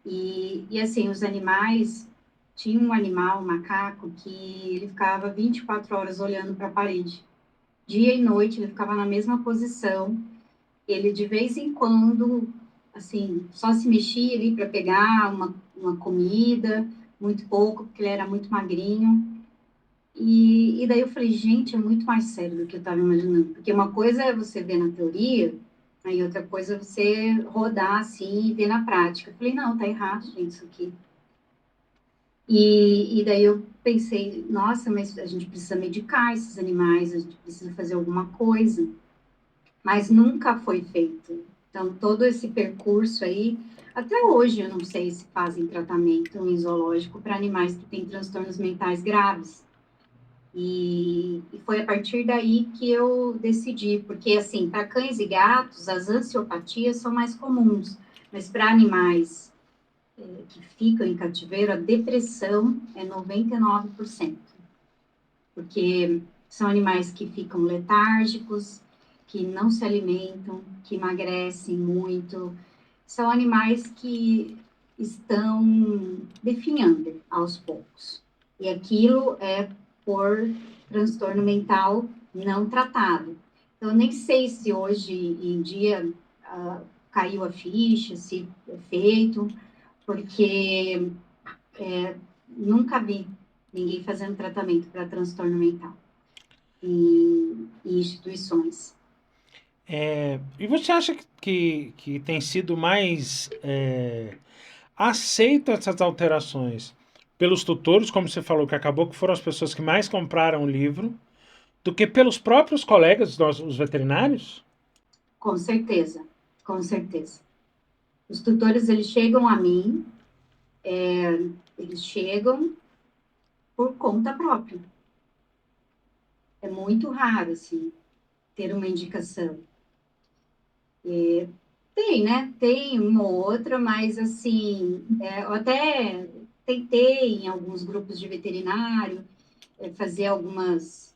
E assim, os animais, tinha um animal, um macaco, que ele ficava 24 horas olhando para a parede. Dia e noite, ele ficava na mesma posição, ele de vez em quando, assim, só se mexia ali para pegar uma comida, muito pouco, porque ele era muito magrinho. E daí eu falei, gente, é muito mais sério do que eu estava imaginando. Porque uma coisa é você ver na teoria, aí outra coisa é você rodar assim e ver na prática. Eu falei, não, tá errado, gente, isso aqui. E daí eu pensei, nossa, mas a gente precisa medicar esses animais, a gente precisa fazer alguma coisa. Mas nunca foi feito. Então, todo esse percurso aí, até hoje eu não sei se fazem tratamento em zoológico para animais que têm transtornos mentais graves. E foi a partir daí que eu decidi, porque assim, para cães e gatos, as ansiopatias são mais comuns, mas para animais que ficam em cativeiro, a depressão é 99%, porque são animais que ficam letárgicos, que não se alimentam, que emagrecem muito, são animais que estão definhando aos poucos. E aquilo é por transtorno mental não tratado. Então, eu nem sei se hoje em dia caiu a ficha, se é feito, porque nunca vi ninguém fazendo tratamento para transtorno mental em instituições. E você acha que tem sido mais aceito essas alterações pelos tutores, como você falou, que acabou que foram as pessoas que mais compraram o livro, do que pelos próprios colegas, os veterinários? Com certeza, com certeza. Os tutores, eles chegam a mim, eles chegam por conta própria. É muito raro, assim, ter uma indicação. Tem, né? Tem uma ou outra, mas, assim, eu até tentei, em alguns grupos de veterinário, fazer algumas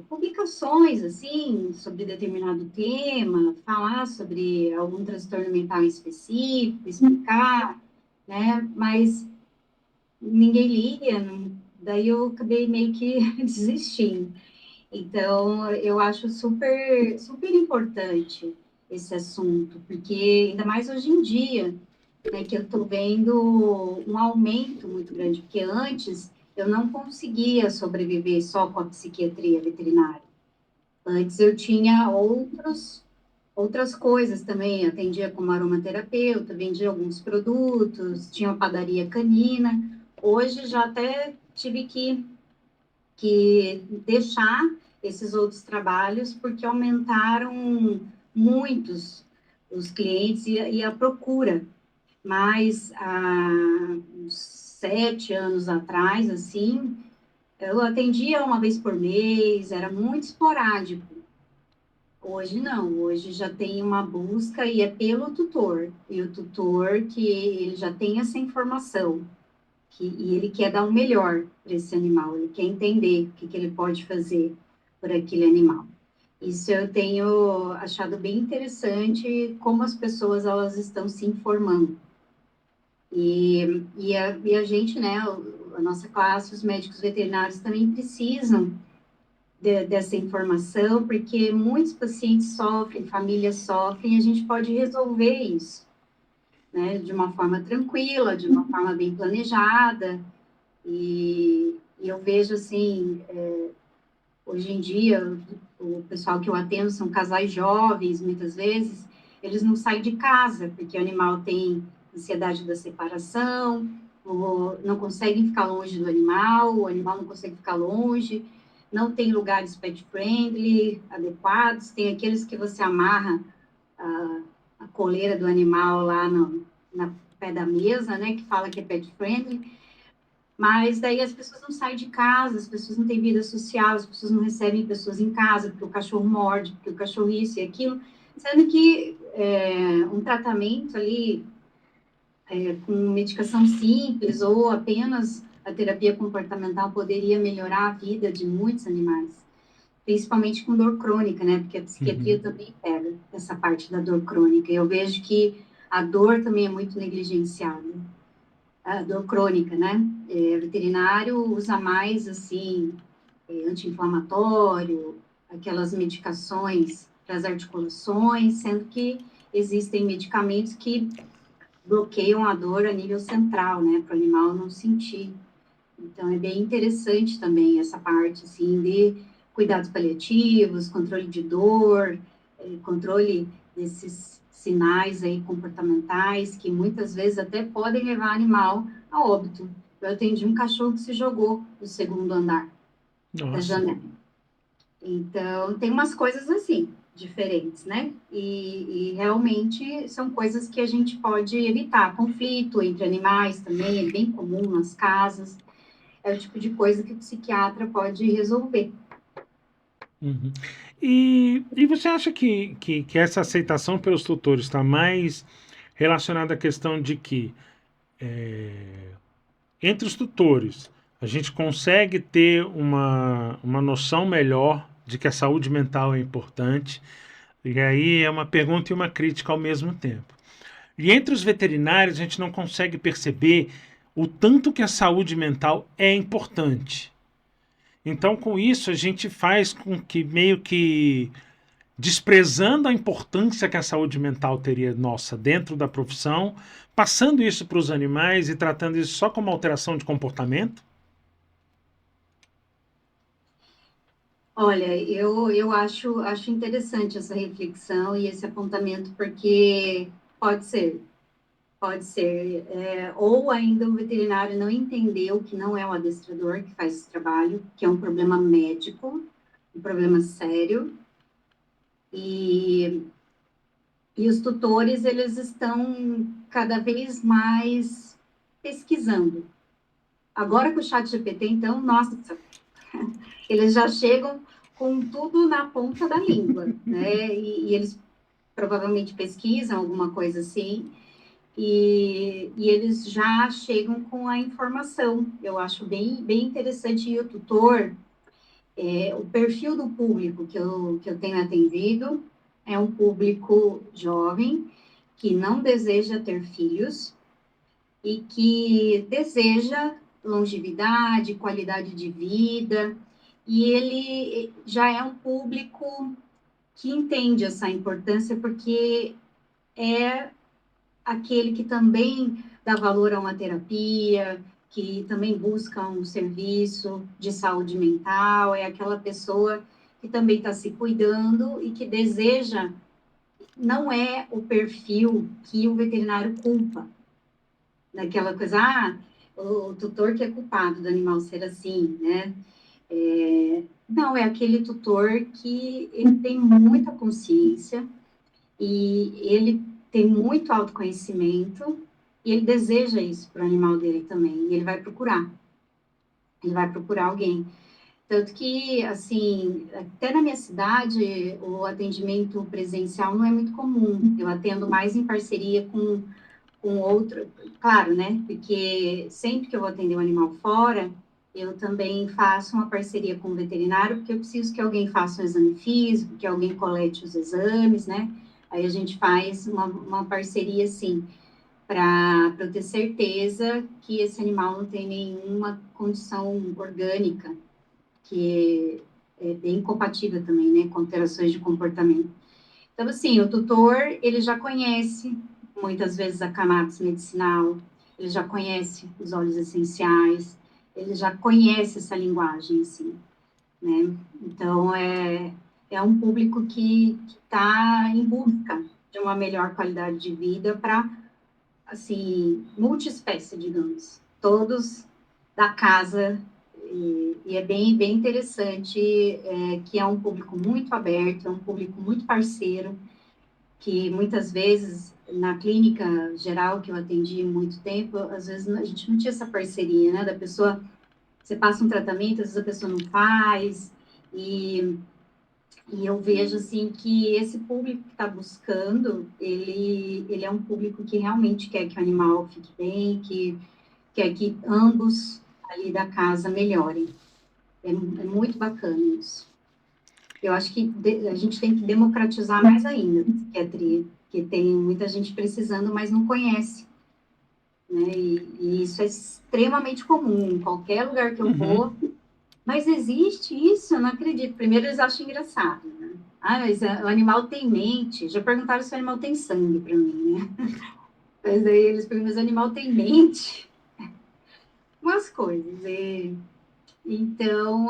publicações, assim, sobre determinado tema, falar sobre algum transtorno mental específico, explicar, né? Mas ninguém liga, daí eu acabei meio que desistindo. Então, eu acho super, super importante esse assunto, porque ainda mais hoje em dia, né, que eu estou vendo um aumento muito grande, porque antes eu não conseguia sobreviver só com a psiquiatria veterinária. Antes eu tinha outras coisas também, atendia como aromaterapeuta, vendia alguns produtos, tinha uma padaria canina. Hoje já até tive que deixar esses outros trabalhos porque aumentaram muitos os clientes e a procura. Mas há uns 7 anos atrás, assim, eu atendia uma vez por mês, era muito esporádico. Hoje não, hoje já tem uma busca e é pelo tutor. E o tutor que ele já tem essa informação, e ele quer dar o melhor para esse animal, ele quer entender o que ele pode fazer por aquele animal. Isso eu tenho achado bem interessante, como as pessoas elas estão se informando. E a gente, né, a nossa classe, os médicos veterinários também precisam dessa informação, porque muitos pacientes sofrem, famílias sofrem, e a gente pode resolver isso, né, de uma forma tranquila, de uma forma bem planejada, e eu vejo, assim, hoje em dia, o pessoal que eu atendo são casais jovens, muitas vezes, eles não saem de casa, porque o animal tem ansiedade da separação, ou não conseguem ficar longe do animal, o animal não consegue ficar longe, não tem lugares pet-friendly adequados, tem aqueles que você amarra a coleira do animal lá na pé da mesa, né, que fala que é pet-friendly, mas daí as pessoas não saem de casa, as pessoas não têm vida social, as pessoas não recebem pessoas em casa, porque o cachorro morde, porque o cachorro isso e aquilo, sendo que um tratamento ali com medicação simples ou apenas a terapia comportamental poderia melhorar a vida de muitos animais, principalmente com dor crônica, né? Porque a psiquiatria Uhum. também pega essa parte da dor crônica. Eu vejo que a dor também é muito negligenciada, a dor crônica, né? O veterinário usa mais, assim, anti-inflamatório, aquelas medicações para as articulações, sendo que existem medicamentos que bloqueiam a dor a nível central, né? Para o animal não sentir. Então, é bem interessante também essa parte, assim, de cuidados paliativos, controle de dor, controle desses sinais aí comportamentais que muitas vezes até podem levar o animal a óbito. Eu atendi um cachorro que se jogou do segundo andar da Nossa. janela. Então, tem umas coisas assim, diferentes, né? E realmente são coisas que a gente pode evitar. Conflito entre animais também é bem comum nas casas. É o tipo de coisa que o psiquiatra pode resolver. Uhum. E você acha que essa aceitação pelos tutores está mais relacionada à questão de que entre os tutores a gente consegue ter uma noção melhor de que a saúde mental é importante? E aí é uma pergunta e uma crítica ao mesmo tempo. E entre os veterinários a gente não consegue perceber o tanto que a saúde mental é importante. Então, com isso, a gente faz com que meio que desprezando a importância que a saúde mental teria nossa dentro da profissão, passando isso para os animais e tratando isso só como alteração de comportamento? Olha, eu acho interessante essa reflexão e esse apontamento, porque pode ser, pode ser. Ou ainda o veterinário não entendeu que não é o adestrador que faz esse trabalho, que é um problema médico, um problema sério, e, e os tutores, eles estão cada vez mais pesquisando. Agora com o chat GPT, então, nossa, eles já chegam com tudo na ponta da língua, né? E eles provavelmente pesquisam alguma coisa assim, e eles já chegam com a informação. Eu acho bem, bem interessante. E o tutor, O perfil do público que eu tenho atendido é um público jovem, que não deseja ter filhos e que deseja longevidade, qualidade de vida, e ele já é um público que entende essa importância, porque é aquele que também dá valor a uma terapia, que também busca um serviço de saúde mental, é aquela pessoa que também está se cuidando e que deseja, não é o perfil que o veterinário culpa, daquela coisa, o tutor que é culpado do animal ser assim, né? Não, é aquele tutor que ele tem muita consciência e ele tem muito autoconhecimento e ele deseja isso para o animal dele também, e ele vai procurar alguém. Tanto que, assim, até na minha cidade, o atendimento presencial não é muito comum, eu atendo mais em parceria com outro, claro, né? Porque sempre que eu vou atender um animal fora, eu também faço uma parceria com o veterinário, porque eu preciso que alguém faça um exame físico, que alguém colete os exames, né? Aí a gente faz uma parceria, assim, para eu ter certeza que esse animal não tem nenhuma condição orgânica, que é bem compatível também, né, com alterações de comportamento. Então, assim, o tutor, ele já conhece, muitas vezes, a cannabis medicinal, ele já conhece os óleos essenciais, ele já conhece essa linguagem, assim, né? Então, é um público que está em busca de uma melhor qualidade de vida para, assim, multiespécie, digamos. Todos da casa, e é bem interessante, que é um público muito aberto, é um público muito parceiro, que muitas vezes, na clínica geral que eu atendi muito tempo, às vezes a gente não tinha essa parceria, né, da pessoa, você passa um tratamento, às vezes a pessoa não faz, e, e eu vejo, assim, que esse público que está buscando, ele é um público que realmente quer que o animal fique bem, que quer que ambos ali da casa melhorem. É muito bacana isso. Eu acho que a gente tem que democratizar mais ainda a psiquiatria, porque tem muita gente precisando, mas não conhece, né? E isso é extremamente comum em qualquer lugar que eu vou. Mas existe isso, eu não acredito. Primeiro eles acham engraçado, né? Mas o animal tem mente. Já perguntaram se o animal tem sangue para mim, né? Mas aí eles perguntam, mas o animal tem mente? Umas coisas. Então,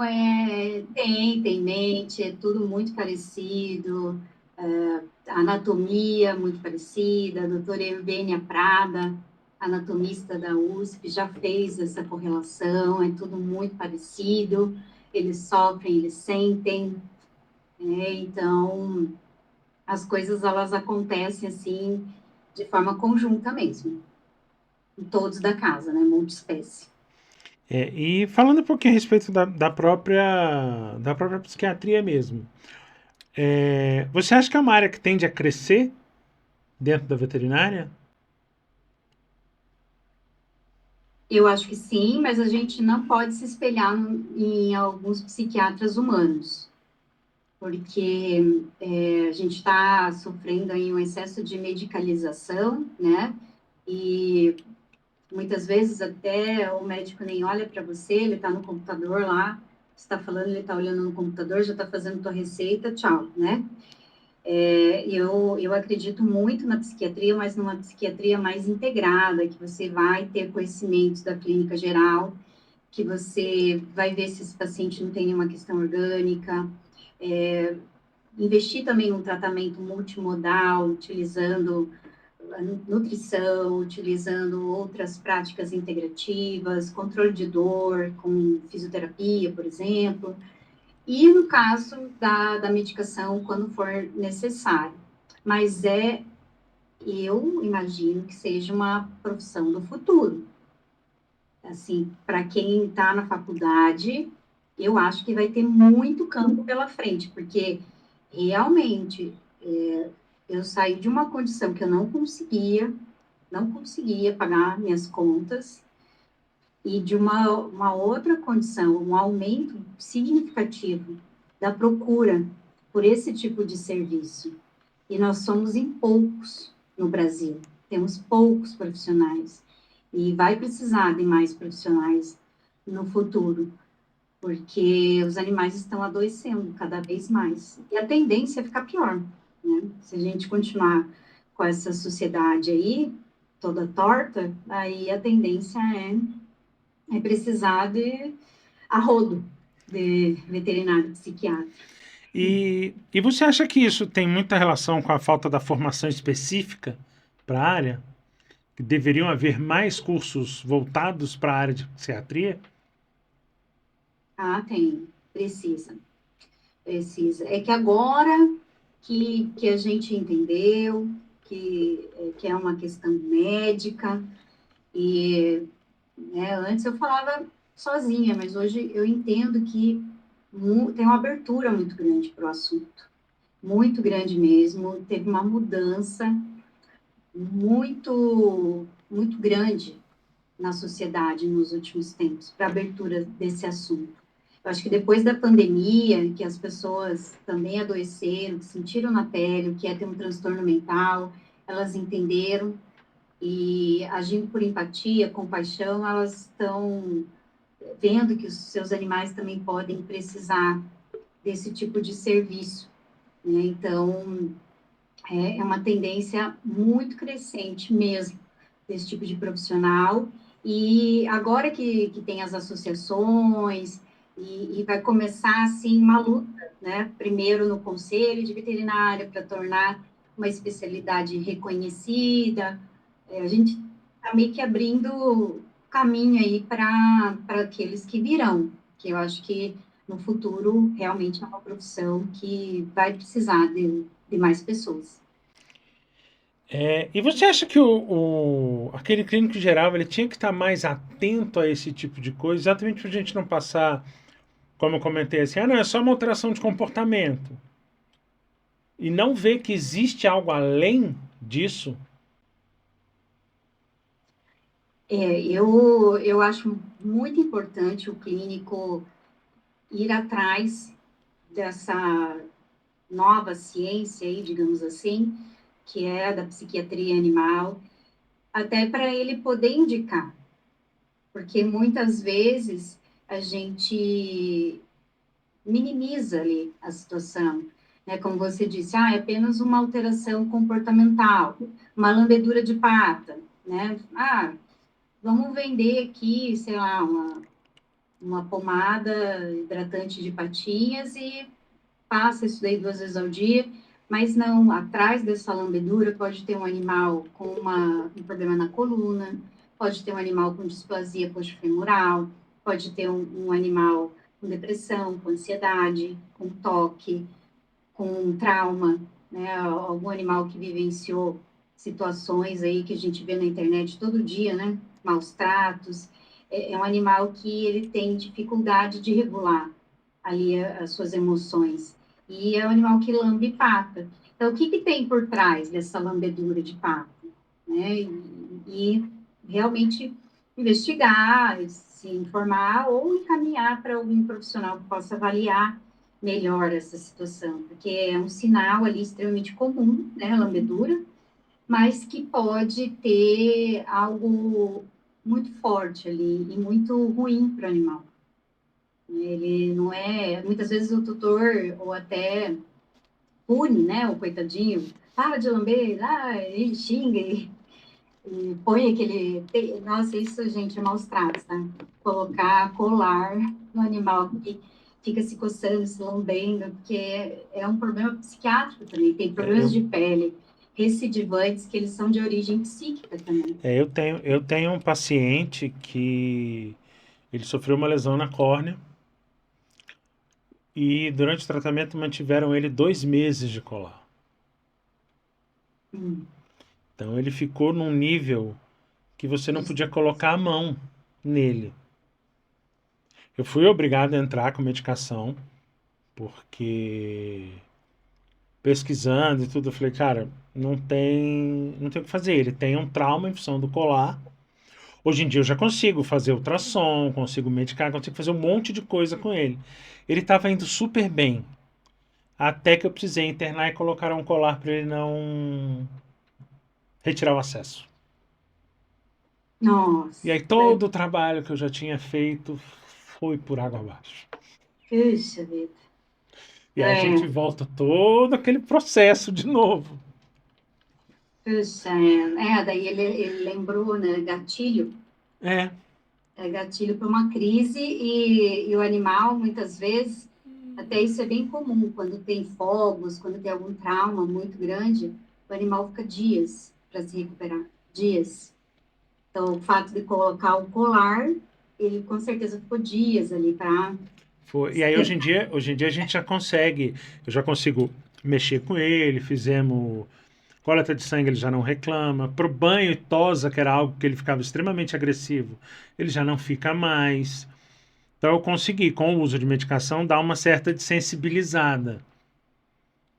tem mente, é tudo muito parecido, a anatomia muito parecida, a doutora Eugênia Prada, anatomista da USP, já fez essa correlação, é tudo muito parecido, eles sofrem, eles sentem, né? Então, as coisas, elas acontecem, assim, de forma conjunta mesmo, em todos da casa, né, multiespécie. E falando um pouquinho a respeito da própria psiquiatria mesmo, você acha que é uma área que tende a crescer dentro da veterinária? Eu acho que sim, mas a gente não pode se espelhar em alguns psiquiatras humanos, porque a gente está sofrendo aí um excesso de medicalização, né? E muitas vezes até o médico nem olha para você, ele está no computador lá, está falando, ele está olhando no computador, já está fazendo tua receita, tchau, né? Eu acredito muito na psiquiatria, mas numa psiquiatria mais integrada, que você vai ter conhecimentos da clínica geral, que você vai ver se esse paciente não tem nenhuma questão orgânica, investir também num tratamento multimodal, utilizando a nutrição, utilizando outras práticas integrativas, controle de dor, com fisioterapia, por exemplo, e no caso da medicação, quando for necessário. Mas eu imagino que seja uma profissão do futuro. Assim, para quem está na faculdade, eu acho que vai ter muito campo pela frente, porque realmente eu saí de uma condição que eu não conseguia pagar minhas contas, e de uma outra condição, um aumento significativo da procura por esse tipo de serviço. E nós somos em poucos no Brasil, temos poucos profissionais, e vai precisar de mais profissionais no futuro, porque os animais estão adoecendo cada vez mais. E a tendência é ficar pior, né? Se a gente continuar com essa sociedade aí, toda torta, aí a tendência é precisar de a rodo de veterinário psiquiatra. E você acha que isso tem muita relação com a falta da formação específica para a área? Que deveriam haver mais cursos voltados para a área de psiquiatria? Ah, tem, precisa, precisa. É que agora que a gente entendeu que é uma questão médica, e né, antes eu falava sozinha, mas hoje eu entendo que tem uma abertura muito grande para o assunto, muito grande mesmo, teve uma mudança muito grande na sociedade nos últimos tempos para a abertura desse assunto. Eu acho que depois da pandemia, que as pessoas também adoeceram, que sentiram na pele o que é ter um transtorno mental, elas entenderam e agindo por empatia, compaixão, elas estão vendo que os seus animais também podem precisar desse tipo de serviço, né? Então, é uma tendência muito crescente mesmo desse tipo de profissional. E agora que tem as associações, e vai começar, assim, uma luta, né? Primeiro no Conselho de Veterinária, para tornar uma especialidade reconhecida. A gente está meio que abrindo caminho aí para aqueles que virão, que eu acho que no futuro realmente é uma profissão que vai precisar de mais pessoas. E você acha que aquele clínico geral ele tinha que estar mais atento a esse tipo de coisa, exatamente para a gente não passar, como eu comentei assim, não, é só uma alteração de comportamento. E não ver que existe algo além disso? Eu acho muito importante o clínico ir atrás dessa nova ciência aí, digamos assim, que é a da psiquiatria animal, até para ele poder indicar, porque muitas vezes a gente minimiza ali a situação, né? Como você disse, é apenas uma alteração comportamental, uma lambedura de pata, né? Vamos vender aqui, sei lá, uma pomada hidratante de patinhas e passa isso daí 2 vezes ao dia, mas não, atrás dessa lambedura pode ter um animal com um problema na coluna, pode ter um animal com displasia coxofemoral, pode ter um animal com depressão, com ansiedade, com toque, com trauma, né? Algum animal que vivenciou situações aí que a gente vê na internet todo dia, né? Maus tratos. É um animal que ele tem dificuldade de regular ali as suas emoções. E é um animal que lambe pata. Então, o que tem por trás dessa lambedura de pata? Né? E realmente investigar, se informar ou encaminhar para algum profissional que possa avaliar melhor essa situação, porque é um sinal ali extremamente comum, né, a lambedura, mas que pode ter algo muito forte ali e muito ruim para o animal. Ele não é, muitas vezes o tutor ou até pune, né, o coitadinho, para de lamber, ele xinga e põe aquele, nossa, isso, gente, é maus tratos, tá? Colocar colar no animal que fica se coçando, se lambendo, porque é um problema psiquiátrico também, tem É, problemas de pele, recidivantes, que eles são de origem psíquica também. eu tenho um paciente que ele sofreu uma lesão na córnea e durante o tratamento mantiveram ele 2 meses de colar. Hum, Então ele ficou num nível que você não podia colocar a mão nele. Eu fui obrigado a entrar com medicação, porque pesquisando e tudo, eu falei, cara, não tem o que fazer. Ele tem um trauma em função do colar. Hoje em dia eu já consigo fazer ultrassom, consigo medicar, consigo fazer um monte de coisa com ele. Ele estava indo super bem, até que eu precisei internar e colocar um colar para ele não retirar o acesso. E Nossa, aí todo o trabalho que eu já tinha feito foi por água abaixo. puxa vida. E aí a gente É, volta todo aquele processo de novo. puxa, daí ele lembrou, né, gatilho. É, É gatilho para uma crise e o animal, muitas vezes, até isso é bem comum, quando tem fogos, quando tem algum trauma muito grande, o animal fica dias para se recuperar, dias. Então, o fato de colocar o colar, ele com certeza ficou dias ali para... foi. E aí hoje em dia a gente já consegue, eu já consigo mexer com ele, fizemos coleta de sangue, ele já não reclama. Pro banho e tosa, que era algo que ele ficava extremamente agressivo, ele já não fica mais. Então eu consegui, com o uso de medicação, dar uma certa desensibilizada,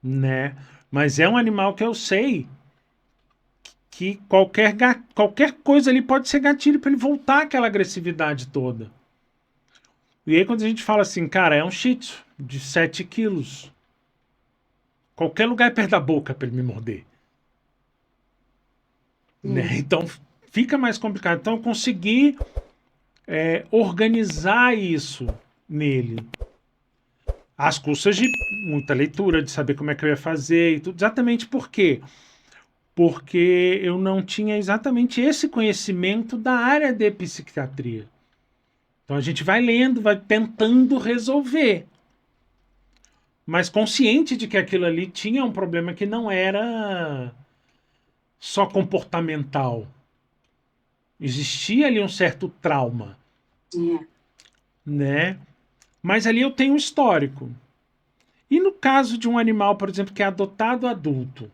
né? Mas é um animal que eu sei que qualquer coisa ali pode ser gatilho para ele voltar àquela agressividade toda. E aí quando a gente fala assim, cara, é um shih tzu de 7 quilos. Qualquer lugar é perto da boca para ele me morder. Né? Então fica mais complicado. Então eu consegui organizar isso nele. Às custas de muita leitura, de saber como é que eu ia fazer e tudo. Exatamente por quê? Porque eu não tinha exatamente esse conhecimento da área de psiquiatria. Então a gente vai lendo, vai tentando resolver, mas consciente de que aquilo ali tinha um problema que não era só comportamental. Existia ali um certo trauma, É, né? Mas ali eu tenho um histórico. E no caso de um animal, por exemplo, que é adotado adulto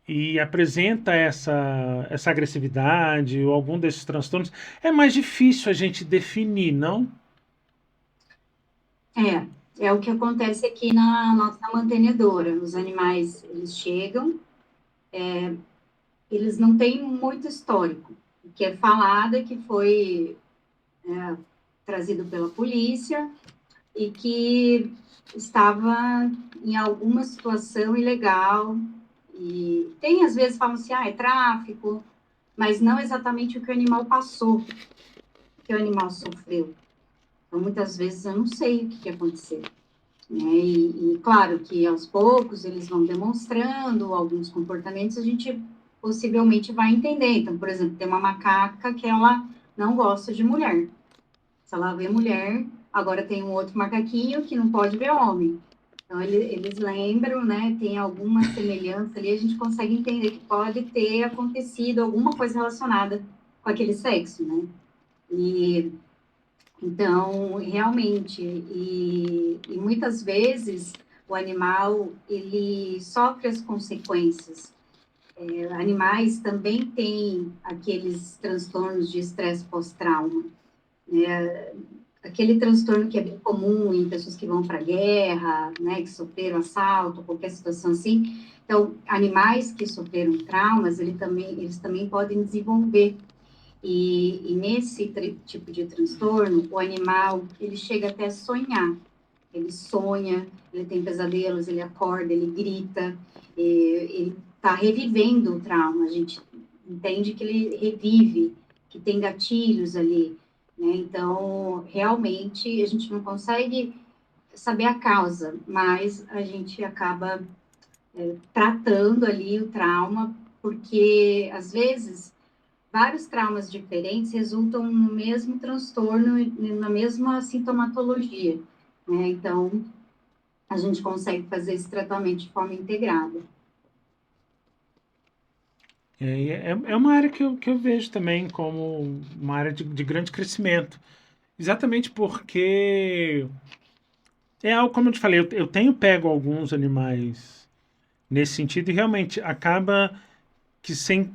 e apresenta essa agressividade ou algum desses transtornos, é mais difícil a gente definir, não? é o que acontece aqui na nossa mantenedora. Os animais, eles chegam, eles não têm muito histórico. O que é falado é que foi trazido pela polícia e que estava em alguma situação ilegal. E tem, às vezes, falam assim, é tráfico, mas não exatamente o que o animal passou, o que o animal sofreu. Então, muitas vezes, eu não sei o que aconteceu. Né? E claro que, aos poucos, eles vão demonstrando alguns comportamentos, a gente possivelmente vai entender. Então, por exemplo, tem uma macaca que ela não gosta de mulher. Se ela vê mulher, agora tem um outro macaquinho que não pode ver homem. Então, eles lembram, né? Tem alguma semelhança ali, a gente consegue entender que pode ter acontecido alguma coisa relacionada com aquele sexo, né? E então, realmente, e muitas vezes o animal ele sofre as consequências. Animais também têm aqueles transtornos de estresse pós-trauma, né? Aquele transtorno que é bem comum em pessoas que vão para a guerra, né, que sofreram assalto, qualquer situação assim. Então, animais que sofreram traumas, eles também podem desenvolver. E nesse tipo de transtorno, o animal, ele chega até a sonhar. Ele sonha, ele tem pesadelos, ele acorda, ele grita, ele está revivendo o trauma. A gente entende que ele revive, que tem gatilhos ali, né? Então, realmente, a gente não consegue saber a causa, mas a gente acaba tratando ali o trauma, porque, às vezes, vários traumas diferentes resultam no mesmo transtorno, na mesma sintomatologia, né? Então, a gente consegue fazer esse tratamento de forma integrada. É uma área que eu vejo também como uma área de grande crescimento. Exatamente porque é algo, como eu te falei, eu tenho pego alguns animais nesse sentido e realmente acaba que sem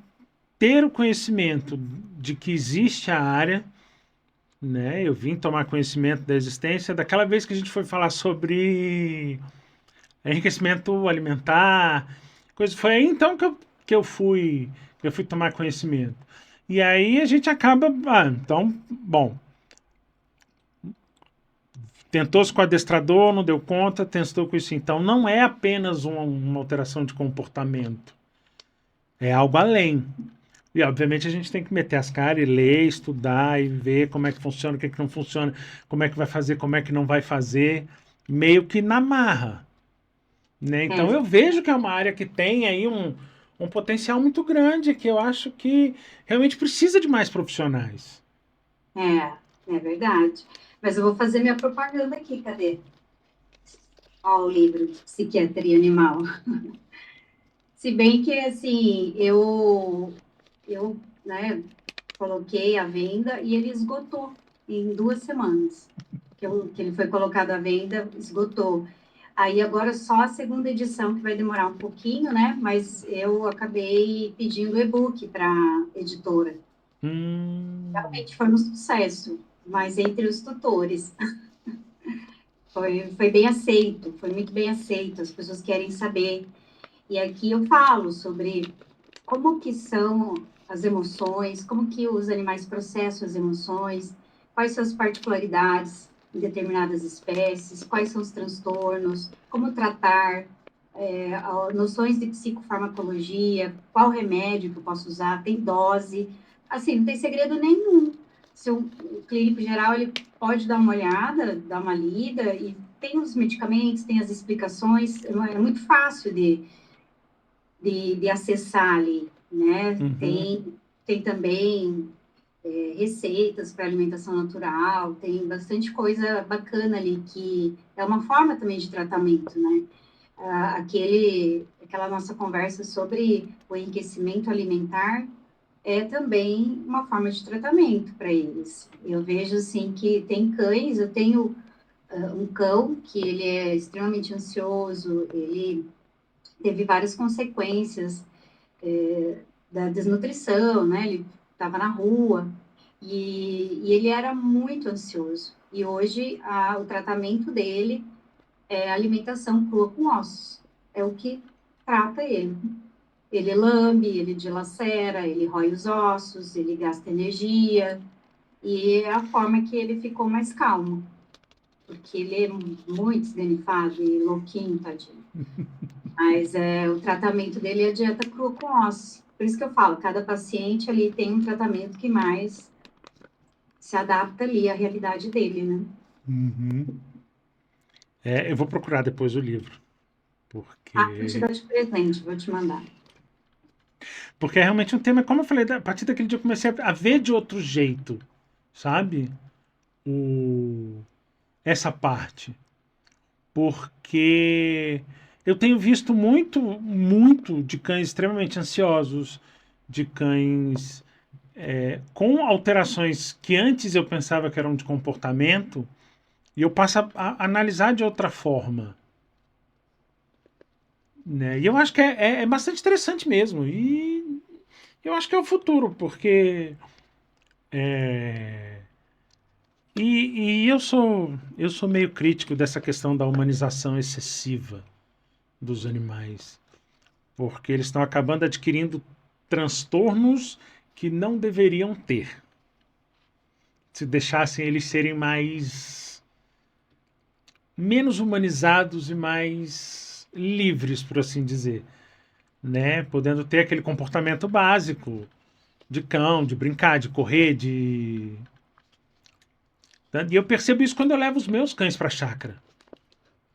ter o conhecimento de que existe a área, né? Eu vim tomar conhecimento da existência daquela vez que a gente foi falar sobre enriquecimento alimentar, coisa. Foi aí então que eu fui tomar conhecimento. E aí a gente acaba, então, bom, tentou-se com o adestrador, não deu conta, tentou com isso. Então não é apenas uma alteração de comportamento, é algo além. E obviamente a gente tem que meter as caras e ler, estudar e ver como é que funciona, o que, é que não funciona, como é que vai fazer, como é que não vai fazer, meio que na marra. Né? Então É, eu vejo que é uma área que tem aí um potencial muito grande, que eu acho que realmente precisa de mais profissionais. é verdade. Mas eu vou fazer minha propaganda aqui, cadê? Ó, o livro de psiquiatria animal. Se bem que, assim, né, coloquei à venda e ele esgotou em 2 semanas. Que ele foi colocado à venda, esgotou. Aí agora só a segunda edição, que vai demorar um pouquinho, né? Mas eu acabei pedindo e-book para a editora. Hum, Realmente foi um sucesso, mas entre os tutores. Foi bem aceito, foi muito bem aceito, as pessoas querem saber. E aqui eu falo sobre como que são as emoções, como que os animais processam as emoções, quais são as particularidades em determinadas espécies, quais são os transtornos, como tratar, noções de psicofarmacologia, qual remédio que eu posso usar, tem dose, assim, não tem segredo nenhum. Se o clínico geral, ele pode dar uma olhada, dar uma lida, e tem os medicamentos, tem as explicações, é muito fácil de acessar ali, né? uhum, Tem também receitas para alimentação natural, tem bastante coisa bacana ali, que é uma forma também de tratamento, né? Aquela nossa conversa sobre o enriquecimento alimentar é também uma forma de tratamento para eles. Eu vejo, assim, que tem cães, eu tenho um cão que ele é extremamente ansioso, ele teve várias consequências da desnutrição, né? Ele estava na rua e ele era muito ansioso. E hoje o tratamento dele é alimentação crua com ossos. É o que trata ele. Ele lambe, ele dilacera, ele rói os ossos, ele gasta energia. E é a forma que ele ficou mais calmo. Porque ele é muito esganifado e louquinho, tadinho. Mas o tratamento dele é a dieta crua com ossos. Por isso que eu falo, cada paciente ali tem um tratamento que mais se adapta ali à realidade dele, né? uhum. Eu vou procurar depois o livro, Vou te porque dar de presente, vou te mandar. porque é realmente um tema, como eu falei, a partir daquele dia eu comecei a ver de outro jeito, sabe? O, essa parte. Porque eu tenho visto muito de cães extremamente ansiosos, de cães com alterações que antes eu pensava que eram de comportamento, e eu passo a analisar de outra forma. Né? E eu acho que é bastante interessante mesmo. E eu acho que é o futuro, porque. é, e eu sou meio crítico dessa questão da humanização excessiva dos animais. Porque eles estão acabando adquirindo transtornos que não deveriam ter. Se deixassem eles serem mais menos humanizados e mais livres, por assim dizer, né? Podendo ter aquele comportamento básico de cão, de brincar, de correr, de e eu percebo isso quando eu levo os meus cães para a chácara.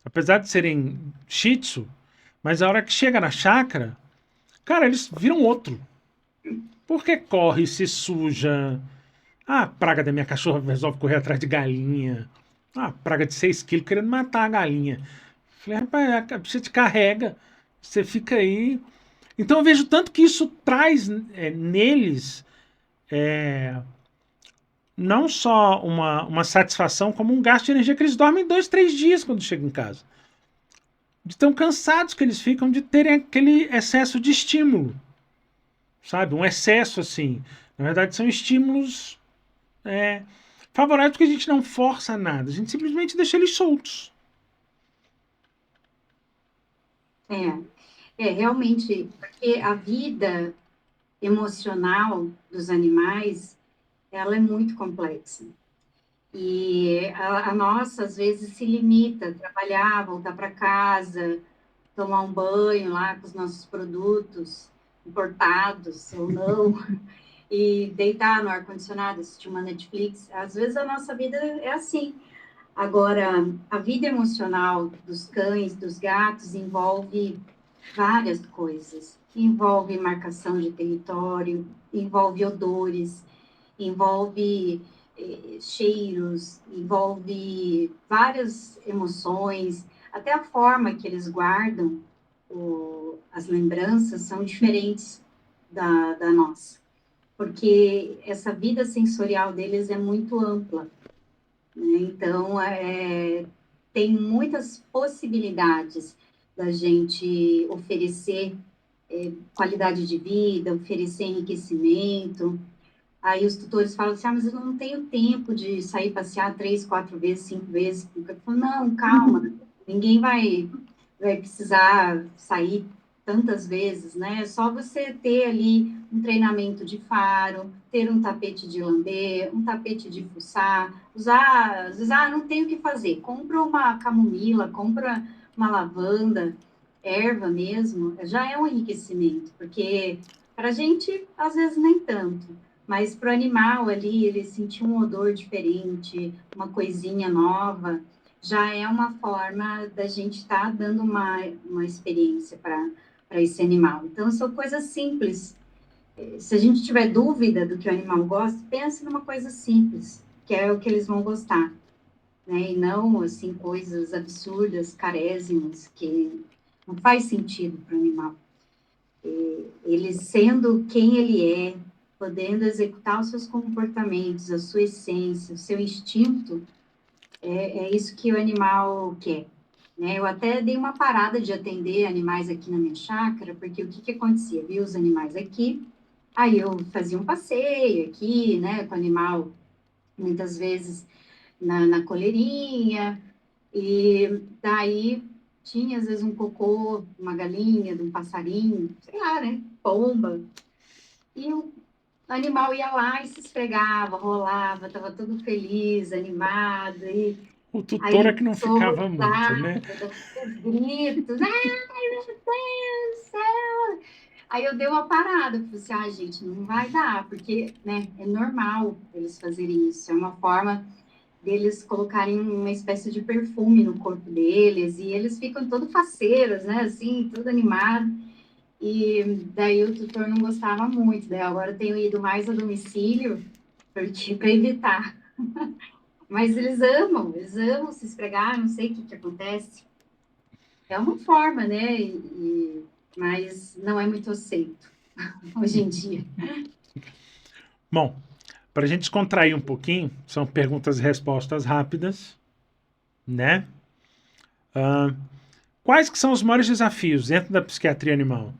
Apesar de serem shih tzu, mas a hora que chega na chácara, cara, eles viram outro. Porque corre, se suja. Ah, a praga da minha cachorra resolve correr atrás de galinha. Ah, praga de 6 quilos querendo matar a galinha. Falei, rapaz, a bicha te carrega. Você fica aí. Então eu vejo tanto que isso traz neles não só uma satisfação, como um gasto de energia que eles dormem 2, 3 dias quando chegam em casa. De tão cansados que eles ficam de terem aquele excesso de estímulo. Sabe? Um excesso assim. Na verdade, são estímulos favoráveis porque a gente não força nada. A gente simplesmente deixa eles soltos. Realmente, porque a vida, emocional dos animais, ela é muito complexa. E a nossa, às vezes, se limita a trabalhar, voltar para casa, tomar um banho lá com os nossos produtos importados ou não, e deitar no ar-condicionado, assistir uma Netflix. Às vezes a nossa vida é assim. Agora, a vida emocional dos cães, dos gatos, envolve várias coisas. Envolve marcação de território, envolve odores, envolve cheiros, envolve várias emoções, até a forma que eles guardam as lembranças são diferentes da nossa, porque essa vida sensorial deles é muito ampla, né? Então, tem muitas possibilidades da gente oferecer qualidade de vida, oferecer enriquecimento. Aí os tutores falam assim, mas eu não tenho tempo de sair passear 3, 4 vezes, 5 vezes. Eu falo, não, calma, ninguém vai precisar sair tantas vezes, né? É só você ter ali um treinamento de faro, ter um tapete de lamber, um tapete de fuçar, usar, às vezes, não tenho o que fazer. Compra uma camomila, compra uma lavanda, erva mesmo, já é um enriquecimento, porque para a gente, às vezes, nem tanto. Mas para o animal ali, ele sentir um odor diferente, uma coisinha nova, já é uma forma da gente estar dando uma experiência para esse animal. Então, são coisas simples. Se a gente tiver dúvida do que o animal gosta, pense numa coisa simples, que é o que eles vão gostar, né? E não, assim, coisas absurdas, carésimas, que não faz sentido para o animal. Ele sendo quem ele é, podendo executar os seus comportamentos, a sua essência, o seu instinto, é isso que o animal quer. Né? Eu até dei uma parada de atender animais aqui na minha chácara, porque o que acontecia? Vi os animais aqui, aí eu fazia um passeio aqui, né, com o animal, muitas vezes na coleirinha, e daí tinha, às vezes, um cocô, uma galinha, de um passarinho, sei lá, né, pomba, e o animal ia lá e se esfregava, rolava, estava todo feliz, animado, e O tutor é aí que não ficava muito, né? soltava os gritos, ai, meu Deus do céu! Aí eu dei uma parada, falei assim, gente, não vai dar, porque, né, é normal eles fazerem isso, é uma forma deles colocarem uma espécie de perfume no corpo deles, e eles ficam todo faceiros, né, assim, todo animado. E daí o tutor não gostava muito, daí agora eu tenho ido mais a domicílio, porque para evitar. Mas eles amam se esfregar, não sei o que acontece. É uma forma, né? Mas não é muito aceito hoje em dia. Bom, para a gente descontrair um pouquinho, são perguntas e respostas rápidas, né? Ah, quais que são os maiores desafios dentro da psiquiatria animal?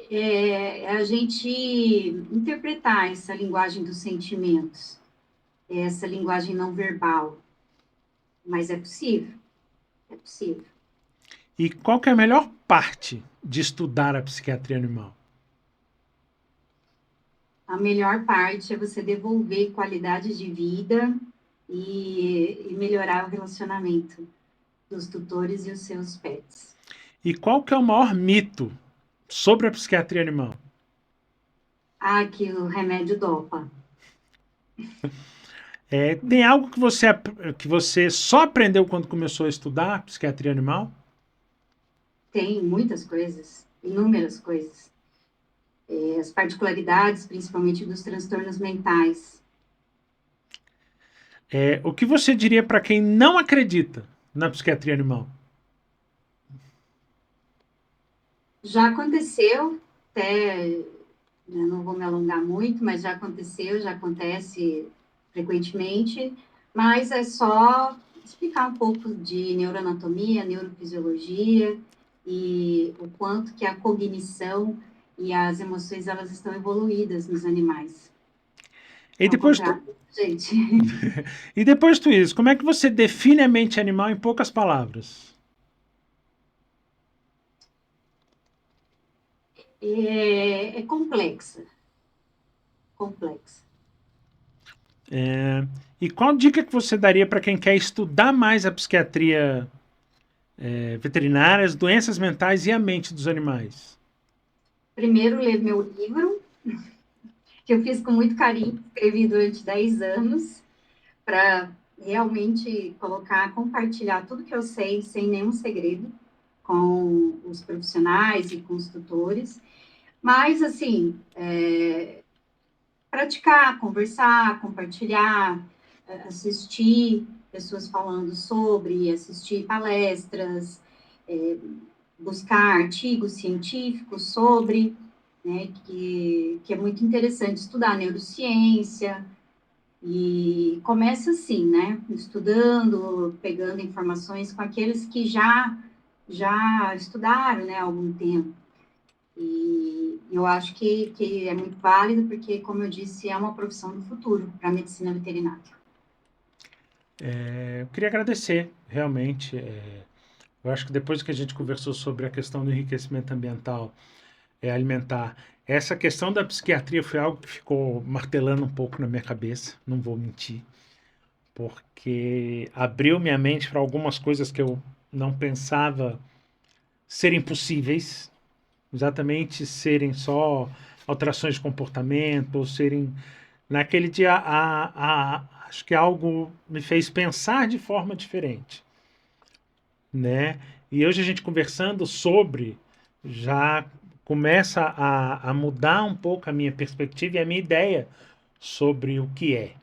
É a gente interpretar essa linguagem dos sentimentos, essa linguagem não verbal. Mas é possível, é possível. E qual que é a melhor parte de estudar a psiquiatria animal? A melhor parte é você devolver qualidade de vida e melhorar o relacionamento dos tutores e os seus pets. E qual que é o maior mito sobre a psiquiatria animal? Que o remédio dopa. Tem algo que você só aprendeu quando começou a estudar psiquiatria animal? Tem muitas coisas, inúmeras coisas. As particularidades, principalmente dos transtornos mentais. O que você diria para quem não acredita na psiquiatria animal? Já aconteceu, até não vou me alongar muito, mas já aconteceu, já acontece frequentemente, mas é só explicar um pouco de neuroanatomia, neurofisiologia e o quanto que a cognição e as emoções elas estão evoluídas nos animais. E Ao depois, contrário, gente. e depois tu isso, como é que você define a mente animal em poucas palavras? é complexa, complexa. E qual dica que você daria para quem quer estudar mais a psiquiatria veterinária, as doenças mentais e a mente dos animais? Primeiro, ler meu livro, que eu fiz com muito carinho, escrevi durante 10 anos, para realmente compartilhar tudo que eu sei, sem nenhum segredo, com os profissionais e com os tutores. Mas, assim, praticar, conversar, compartilhar, assistir pessoas falando sobre, assistir palestras, buscar artigos científicos sobre, né, que é muito interessante estudar neurociência, e começa assim, né, estudando, pegando informações com aqueles que já estudaram, né, há algum tempo. E eu acho que é muito válido, porque, como eu disse, é uma profissão do futuro para a medicina veterinária. Eu queria agradecer, realmente. Eu acho que depois que a gente conversou sobre a questão do enriquecimento ambiental alimentar, essa questão da psiquiatria foi algo que ficou martelando um pouco na minha cabeça, não vou mentir, porque abriu minha mente para algumas coisas que eu não pensava serem possíveis, exatamente serem só alterações de comportamento, ou serem... Naquele dia, acho que algo me fez pensar de forma diferente, né? E hoje a gente conversando sobre, já começa a mudar um pouco a minha perspectiva e a minha ideia sobre o que é,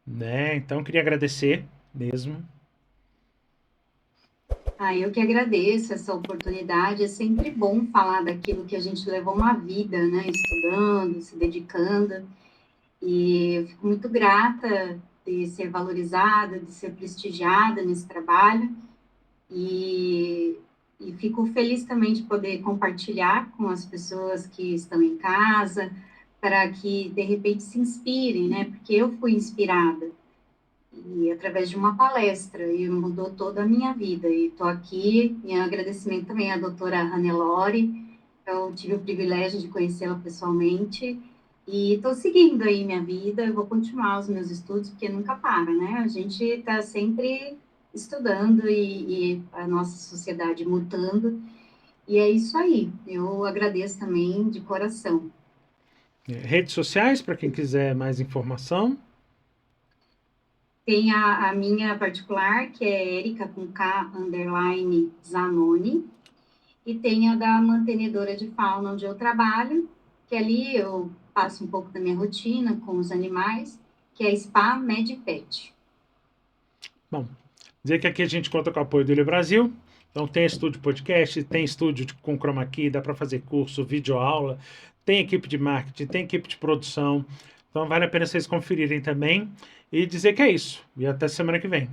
né? Então, eu queria agradecer mesmo. Eu que agradeço essa oportunidade. É sempre bom falar daquilo que a gente levou uma vida, né, estudando, se dedicando. E eu fico muito grata de ser valorizada, de ser prestigiada nesse trabalho. E fico feliz também de poder compartilhar com as pessoas que estão em casa, para que, de repente, se inspirem, né? Porque eu fui inspirada, e através de uma palestra, e mudou toda a minha vida. E estou aqui, em agradecimento também à doutora Hannelore, eu tive o privilégio de conhecê-la pessoalmente, e estou seguindo aí minha vida, eu vou continuar os meus estudos, porque nunca para, né? A gente está sempre estudando e a nossa sociedade mutando, e é isso aí. Eu agradeço também de coração. Redes sociais, para quem quiser mais informação. Tem a minha particular, que é Erika com K, underline, Zanoni, e tem a da mantenedora de fauna, onde eu trabalho, que ali eu passo um pouco da minha rotina com os animais, que é Spa MedPet. Bom, dizer que aqui a gente conta com o apoio do Ilha Brasil. Então tem estúdio podcast, tem estúdio com chroma key, dá para fazer curso, videoaula, tem equipe de marketing, tem equipe de produção. Então vale a pena vocês conferirem também e dizer que é isso. E até semana que vem.